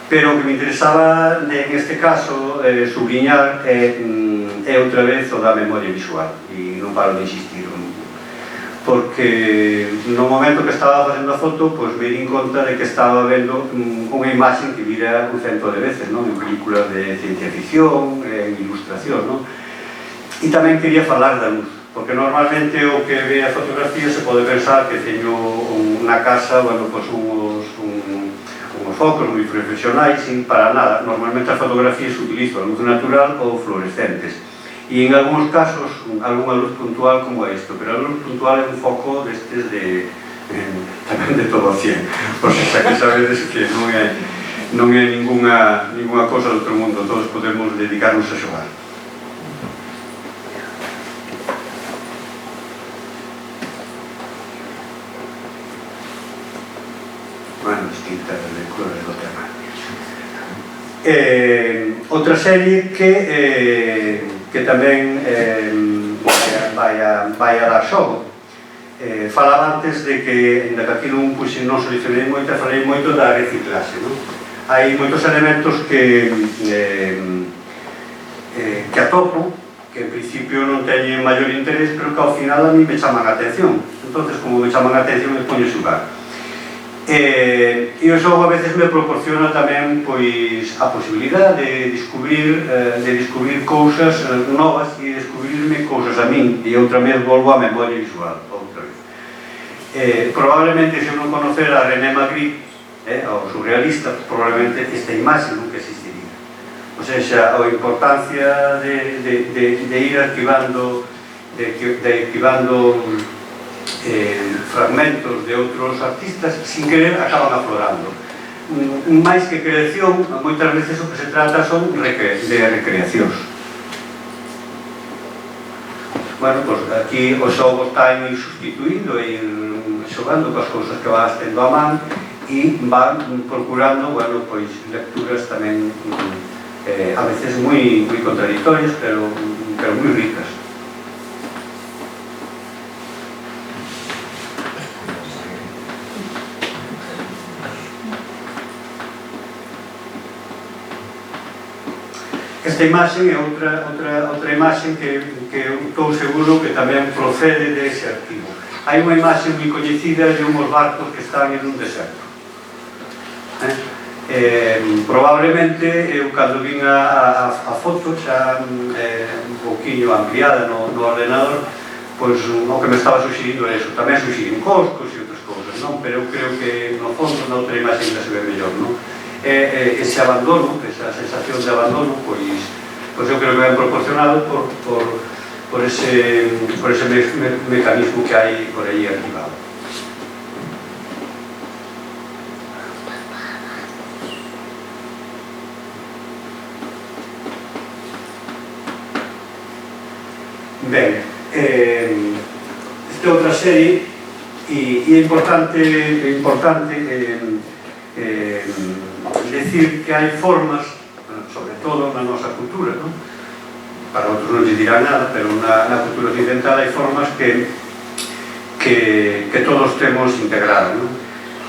S2: Pero o que me interesaba neste caso subliñar é outra vez o da memoria visual, e non paro de insistir, porque no momento que estaba facendo a foto pois me din conta de que estaba vendo unha imaxe que vira un cento de veces, non? En películas de ciencia ficción, en ilustración, non? E tamén quería falar da luz, porque normalmente o que ve a fotografía se pode pensar que teño unha casa, bueno, pois uns focos moi profesionais, sin para nada. Normalmente as fotografías utilizo a luz natural ou fluorescentes. E en algúns casos, algunha luz puntual como isto, pero a luz puntual é un foco destes de tamén de todo a 100, porque xa que sabedes que non é ninguna cosa do outro mundo, todos podemos dedicarnos a xogar. Bueno, distintas lecturas do tema. Outra serie que tamén vai a dar xogo. Falaba antes de que, ainda que aquí non solucionei moito, falei moito da reciclaxe, non? Hai moitos elementos que atopo, que en principio non teñen maior interés, pero que ao final a mí me chaman a atención. Entonces, como me chaman a atención, me poño a xugar. E o xogo a veces me proporciona tamén pois a posibilidade de descubrir cousas novas e descubrirme cousas a min, e outra vez volvo á memoria visual, outra vez. Probablemente se eu non conocera a René Magritte, o surrealista, probablemente esta imaxe nunca existiría. O sea, a importancia de ir arquivando fragmentos de outros artistas, sin querer acaban aflorando. Máis que creación, moitas veces o que se trata son de recreacións. Bueno, pois aquí o xogo está en ir sustituindo e xogando coas cousas que vas tendo a man e van procurando, bueno, pois lecturas tamén a veces moi contradictorias, pero moi ricas. Esta imaxe é outra imaxe que estou seguro que tamén procede dese arquivo. Hai unha imaxe moi coñecida de unhos barcos que están en un deserto. Probablemente eu cando vin a foto xa un poquinho ampliada no ordenador, pois o que me estaba suxerindo é iso. Tamén suxerindo coscos e outras cousas, non? Pero eu creo que no fondo na outra imaxe ainda se ve mellor, non? Ese abandono, esa sensación de abandono, pois eu creo que é proporcionado por ese mecanismo que hai por aí arquivado. Ben, esta outra serie e é importante decir que hai formas, sobre todo na nosa cultura, non? Para outros non lles dirán nada, pero na cultura occidental hai formas que todos temos integrado, non?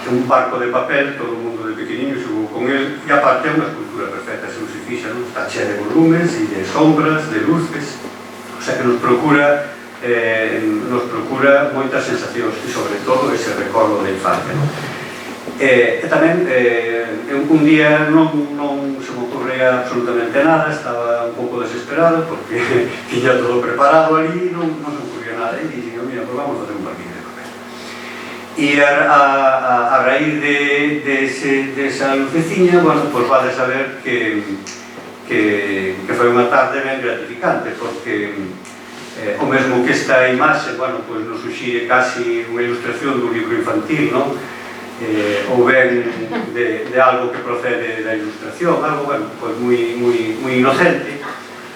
S2: Un barco de papel, todo o mundo de pequeniño xogou con el, e aparte é unha escultura perfecta, se non se fixa, non? Está chea de volumes e de sombras, de luces, o sea que nos procura moitas sensacións e sobre todo ese recordo da infancia, non? E tamén un día non se me ocorrea absolutamente nada, estaba un pouco desesperado porque tiña todo preparado ali e non se me ocorría nada, e dixen, mira, pues vamos a facer un partido de papel. E a raíz desa luceciña, bueno, pues vale saber que foi unha tarde ben gratificante, porque o mesmo que esta imaxe, bueno, pues nos suxire casi unha ilustración dun libro infantil, non? Ou ben de algo que procede da ilustración, algo, bueno, pues moi inocente.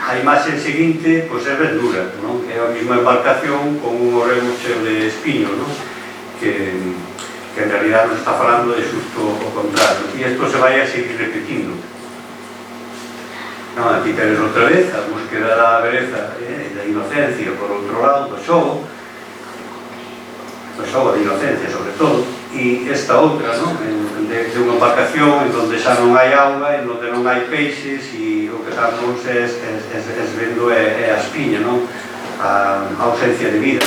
S2: A imaxe seguinte, pues é ben dura, non? É a mesma embarcación con un remo cheo de espiños, non? Que que en realidad nos está falando de xusto o contrario, e isto se vai a seguir repetindo. Aquí tenes outra vez a búsqueda da beleza e da inocencia, por outro lado, do xogo de inocencia sobre todo, e esta outra, de unha embarcación en donde xa non hai auga, en donde non hai peixes, e o que estamos vendo é a espiña, a ausencia de vida.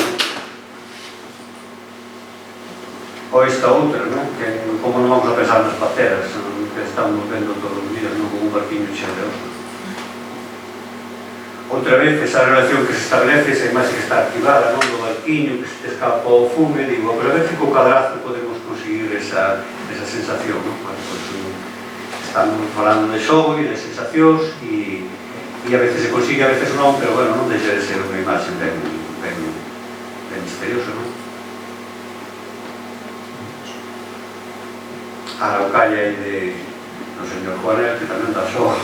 S2: Ou esta outra, que como non vamos a pensar nas pateras que estamos vendo todos os días, como un barquiño cheo de osos. Outra vez, esa relación que se establece, esa imaxe que está activada, do barquiño que se escapa ao fume, digo, pero a ver que co cadrazo podemos conseguir esa sensación, estamos falando de xogo e de sensacións, e a veces se consigue, a veces non, pero bueno, non deixa de ser unha imaxe ben misteriosa, a Araucaria aí do señor Juanel, que tamén dá xogo.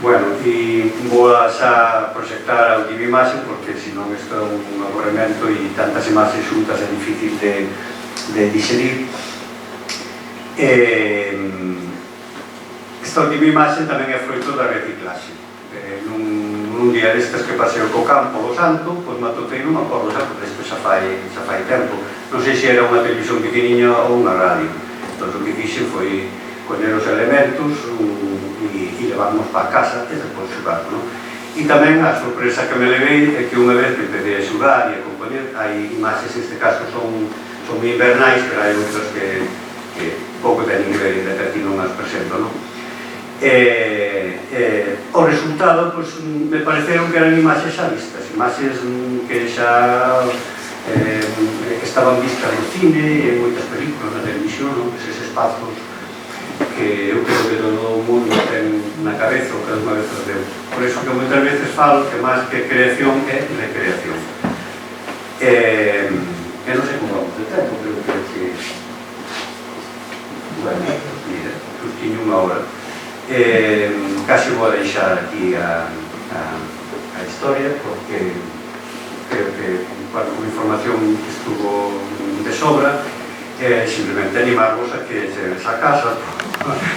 S2: Bueno, e vou a xa proxectar a última imaxe, porque senón isto é un aburrimento e tantas imaxes xuntas é difícil de digerir. Esta última imaxe tamén é froito da reciclaxe. Nun día destes que paseo co campo do Santo, pois me atopei, non me acordo xa, porque isto xa fai tempo. Non sei se era unha televisión pequeniña ou unha radio. Entón, o que fixe foi coñer os elementos e levarnos para casa e depois xogar, E tamén a sorpresa que me levei é que unha vez que empecé a xogar e a compoñer, hai imaxes, neste caso son invernais, pero hai outras que pouco teñen que ver, que aquí non as presento, O resultado, me pareceron que eran imaxes xa vistas, imaxes que xa estaban vistas no cine e en moitas películas, na televisión, eses espazos que eu creo que todo o mundo ten na cabeza ou que alguna vez os veu. Por iso que moitas veces falo que máis que creación é recreación. Non sei como vamos de tempo, pero creo que... Bueno, mira, justiño unha hora. Casi vou a deixar aquí a historia, porque creo que a información estuvo de sobra. Simplemente animarvos a que chegues a casa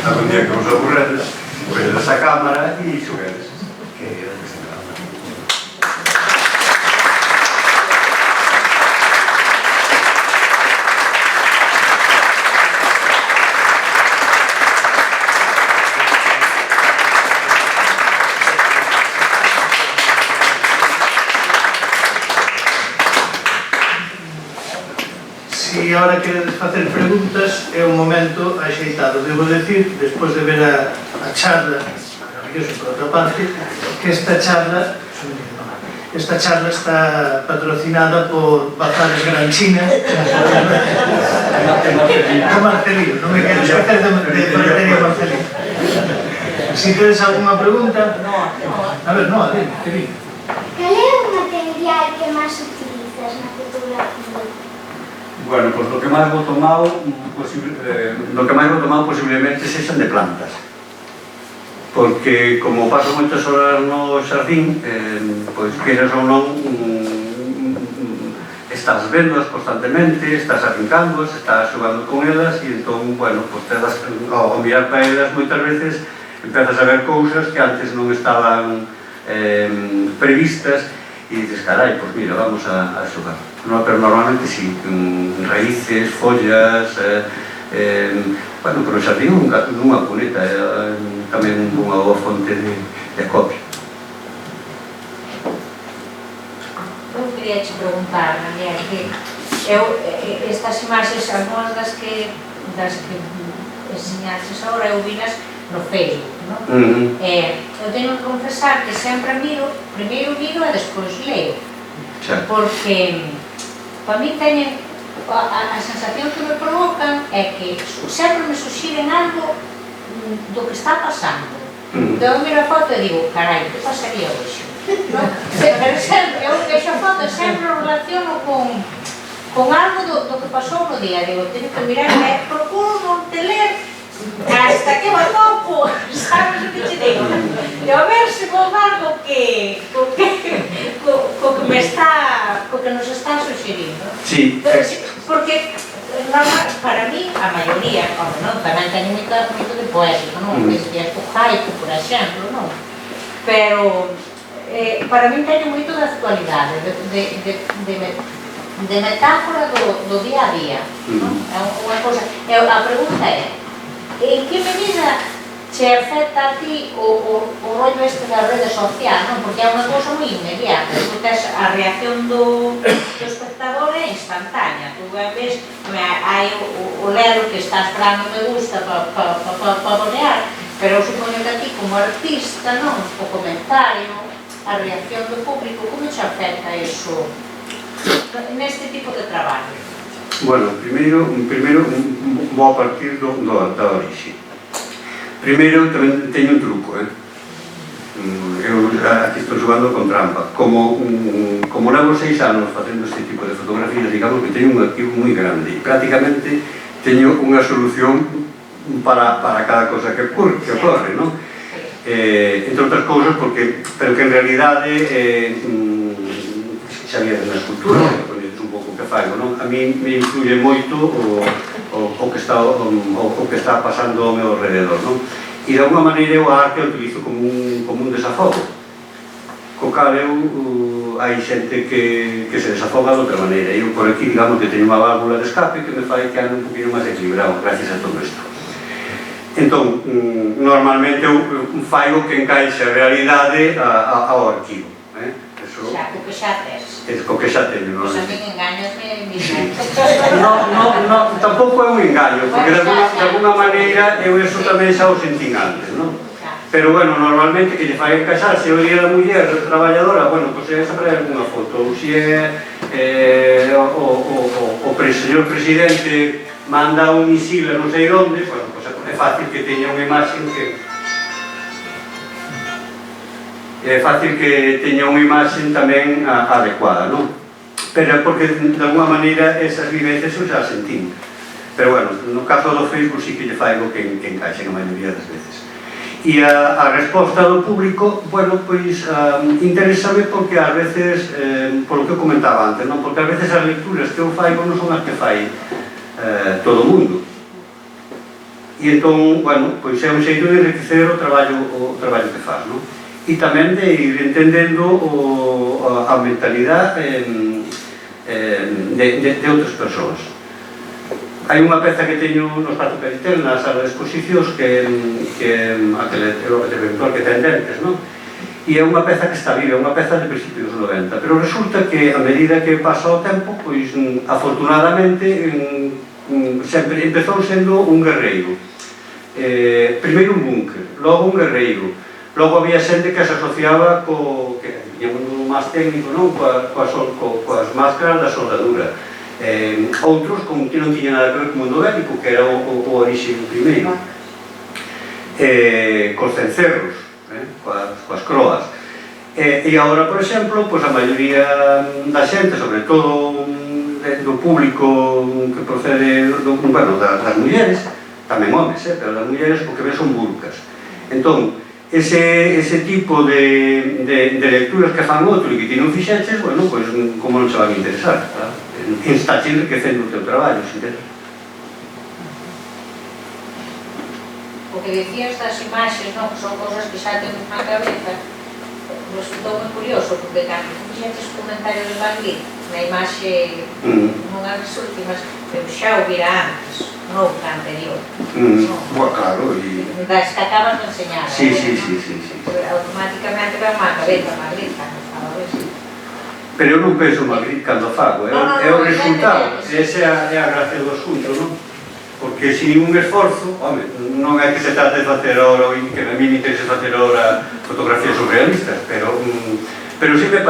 S2: algún día que vos aburredes, vedes a cámara e xoguedes, que é o que se trata.
S1: Si agora queredes facer preguntas, é un momento axeitado. Debo decir, despois de ver a charla, maravilloso por outra parte, que esta charla está patrocinada por Bazares Gran China de Marcelino. Non me quero esquecer de Marcelino Marcelino. Si tedes alguna pregunta... A ver, no, que vi.
S3: Cal é o material que máis utilizas na fotografía?
S2: Bueno, pois do que máis vou tomado posiblemente sexan de plantas, porque como paso moitas horas no xardín, pois queres ou non, estás vendoas constantemente, estás afincándoas, estás xogando con elas, e entón, bueno, pois ao mirar para elas moitas veces empezas a ver cousas que antes non estaban previstas, e dices, carai, pois mira, vamos a xogar. Pero normalmente sí, raíces, follas, bueno, pero o xardín nunha cuneta, tamén unha boa fonte de acopio.
S4: Eu queria te preguntar, Daniel, que estas imaxes, algunhas das que enseñaches agora, eu vinas no Facebook, non? Eu teño que confesar que sempre miro, primeiro miro e despois leo, porque para mí teñen a sensación que me provocan é que sempre me suxiren algo do que está pasando. Entón eu miro a foto e digo, carai, que pasaría hoxe? Pero sempre, eu vexo a foto e sempre o relaciono con algo do que pasou no día. Digo, teño que mirar e procuro non te ler hasta que me topo, sabes o que te digo? E a ver se vou dar co que nos está suxerindo.
S2: Sí.
S4: Porque, para mí, a maioría, tamén teñen moito de poético, non? Que sería o haiku, por exemplo, non? Pero, para mí teñen moito de actualidade, de metáfora do día a día, non? É unha cosa... A pregunta é, en que medida che afecta a ti o rollo este da rede social, non? Porque é unha cousa moi inmediata, tu tes a reacción do espectador é instantánea, tu ves, hai o lero que está esperando me gusta para bolear, pero eu supoño que a ti como artista, non? O comentario, a reacción do público, como che afecta iso neste tipo de traballo?
S2: Bueno, primeiro vou a partir da orixe. Primeiro, tamén teño un truco, eu aquí estou xogando con trampa. Como levo 6 anos facendo este tipo de fotografías, digamos que teño un arquivo moi grande e prácticamente teño unha solución para cada cosa que ocorre, non? Entre outras cousas, pero que en realidade xa había na escultura, coñeces un pouco o que faigo, non? A mí me influye moito o que está pasando ao meu alrededor, non? E de alguma maneira eu a arte a utilizo como un desafogo, co cal hai xente que se desafoga de outra maneira, e eu por aquí, digamos, que teño unha válvula de escape que me fai que ande un poquinho máis equilibrado gracias a todo isto. Entón, normalmente eu faigo que encaixe a realidade ao arquivo,
S4: Xa, co que xa tes.
S2: Co que xa teño, non?
S4: Pois a min engañasme
S2: Non, tampouco é un engaño, porque de alguna maneira eu eso tamén xa o sentín antes, non? Pero, bueno, normalmente que lle fai encaixarse o día da muller traballadora, bueno, pois é sempre alguna foto, ou se é o señor presidente manda un misil a non sei onde, bueno, pois é fácil que teña unha imaxe tamén adecuada, non? Pero porque de alguna maneira esas vivencias eu xa sentín. Pero bueno, no caso do Facebook sí que lle faigo que encaixe a maioría das veces. E a resposta do público, bueno, pois interésame porque ás veces, polo que eu comentaba antes, non? Porque ás veces as lecturas que eu faigo non son as que fai todo o mundo. E entón, bueno, pois é un xeito de enriquecer o traballo que faz, non? E tamén de ir entendendo a mentalidade de outras persoas. Hai unha peza que teño no Espacio Peritel, na sala de exposicións, que é o que te preguntou, que ten dentes, non? E é unha peza que está viva, é unha peza de principios dos 90, pero resulta que a medida que pasa o tempo, pois afortunadamente sempre empezou sendo un guerreiro. Primeiro un búnker, logo un guerreiro, logo había xente que se asociaba que tiña un mundo máis técnico, non? Coas máscaras da soldadura. Outros que non tiñan nada que ver co mundo bélico, que era o orixe primeiro. Cos cencerros, coas croas. E agora, por exemplo, a maioría da xente, sobre todo do público que procede das mulleres, tamén homes, pero das mulleres o que ven son burcas. Entón, ese tipo de lecturas que fan outro e que ti non fixeches, bueno, pois como non se van a interesar, está enriquecendo o teu traballo, se entende?
S4: O que dicías das imaxes, non? Que son cousas que xa temos na cabeza, resultou moi curioso, porque cando fixeches o comentario de Magritte, na imaxe, nunha das últimas, eu xa o vira antes, non o anterior.
S2: Boa, claro, e...
S4: Das que acabas de enseñar.
S2: Sí.
S4: Automáticamente vai má cabeza Magritte, cando estaba a ver.
S2: Pero eu non penso Magritte cando fago, é o resultado, esa é a gracia do asunto, non? Porque sin un esforzo, home, non é que se trate de facer ahora, que a mí me interese facer ahora fotografías surrealistas, pero sí me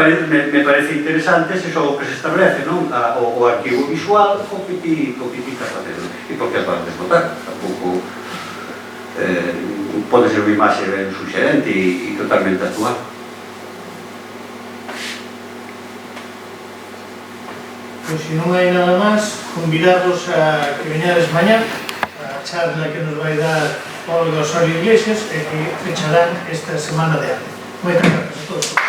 S2: parece interesante se o que se establece, non? O arquivo visual, o que ti estás facendo, e porque as vas desbotar, tampouco pode ser unha imaxe ben suxerente e totalmente actual.
S1: Pois se non hai nada máis, convidados a que veñades mañá a charla que nos vai dar Olga Osorio Iglesias e que fecharán esta Semana de Arte. Moitas gracias a todos.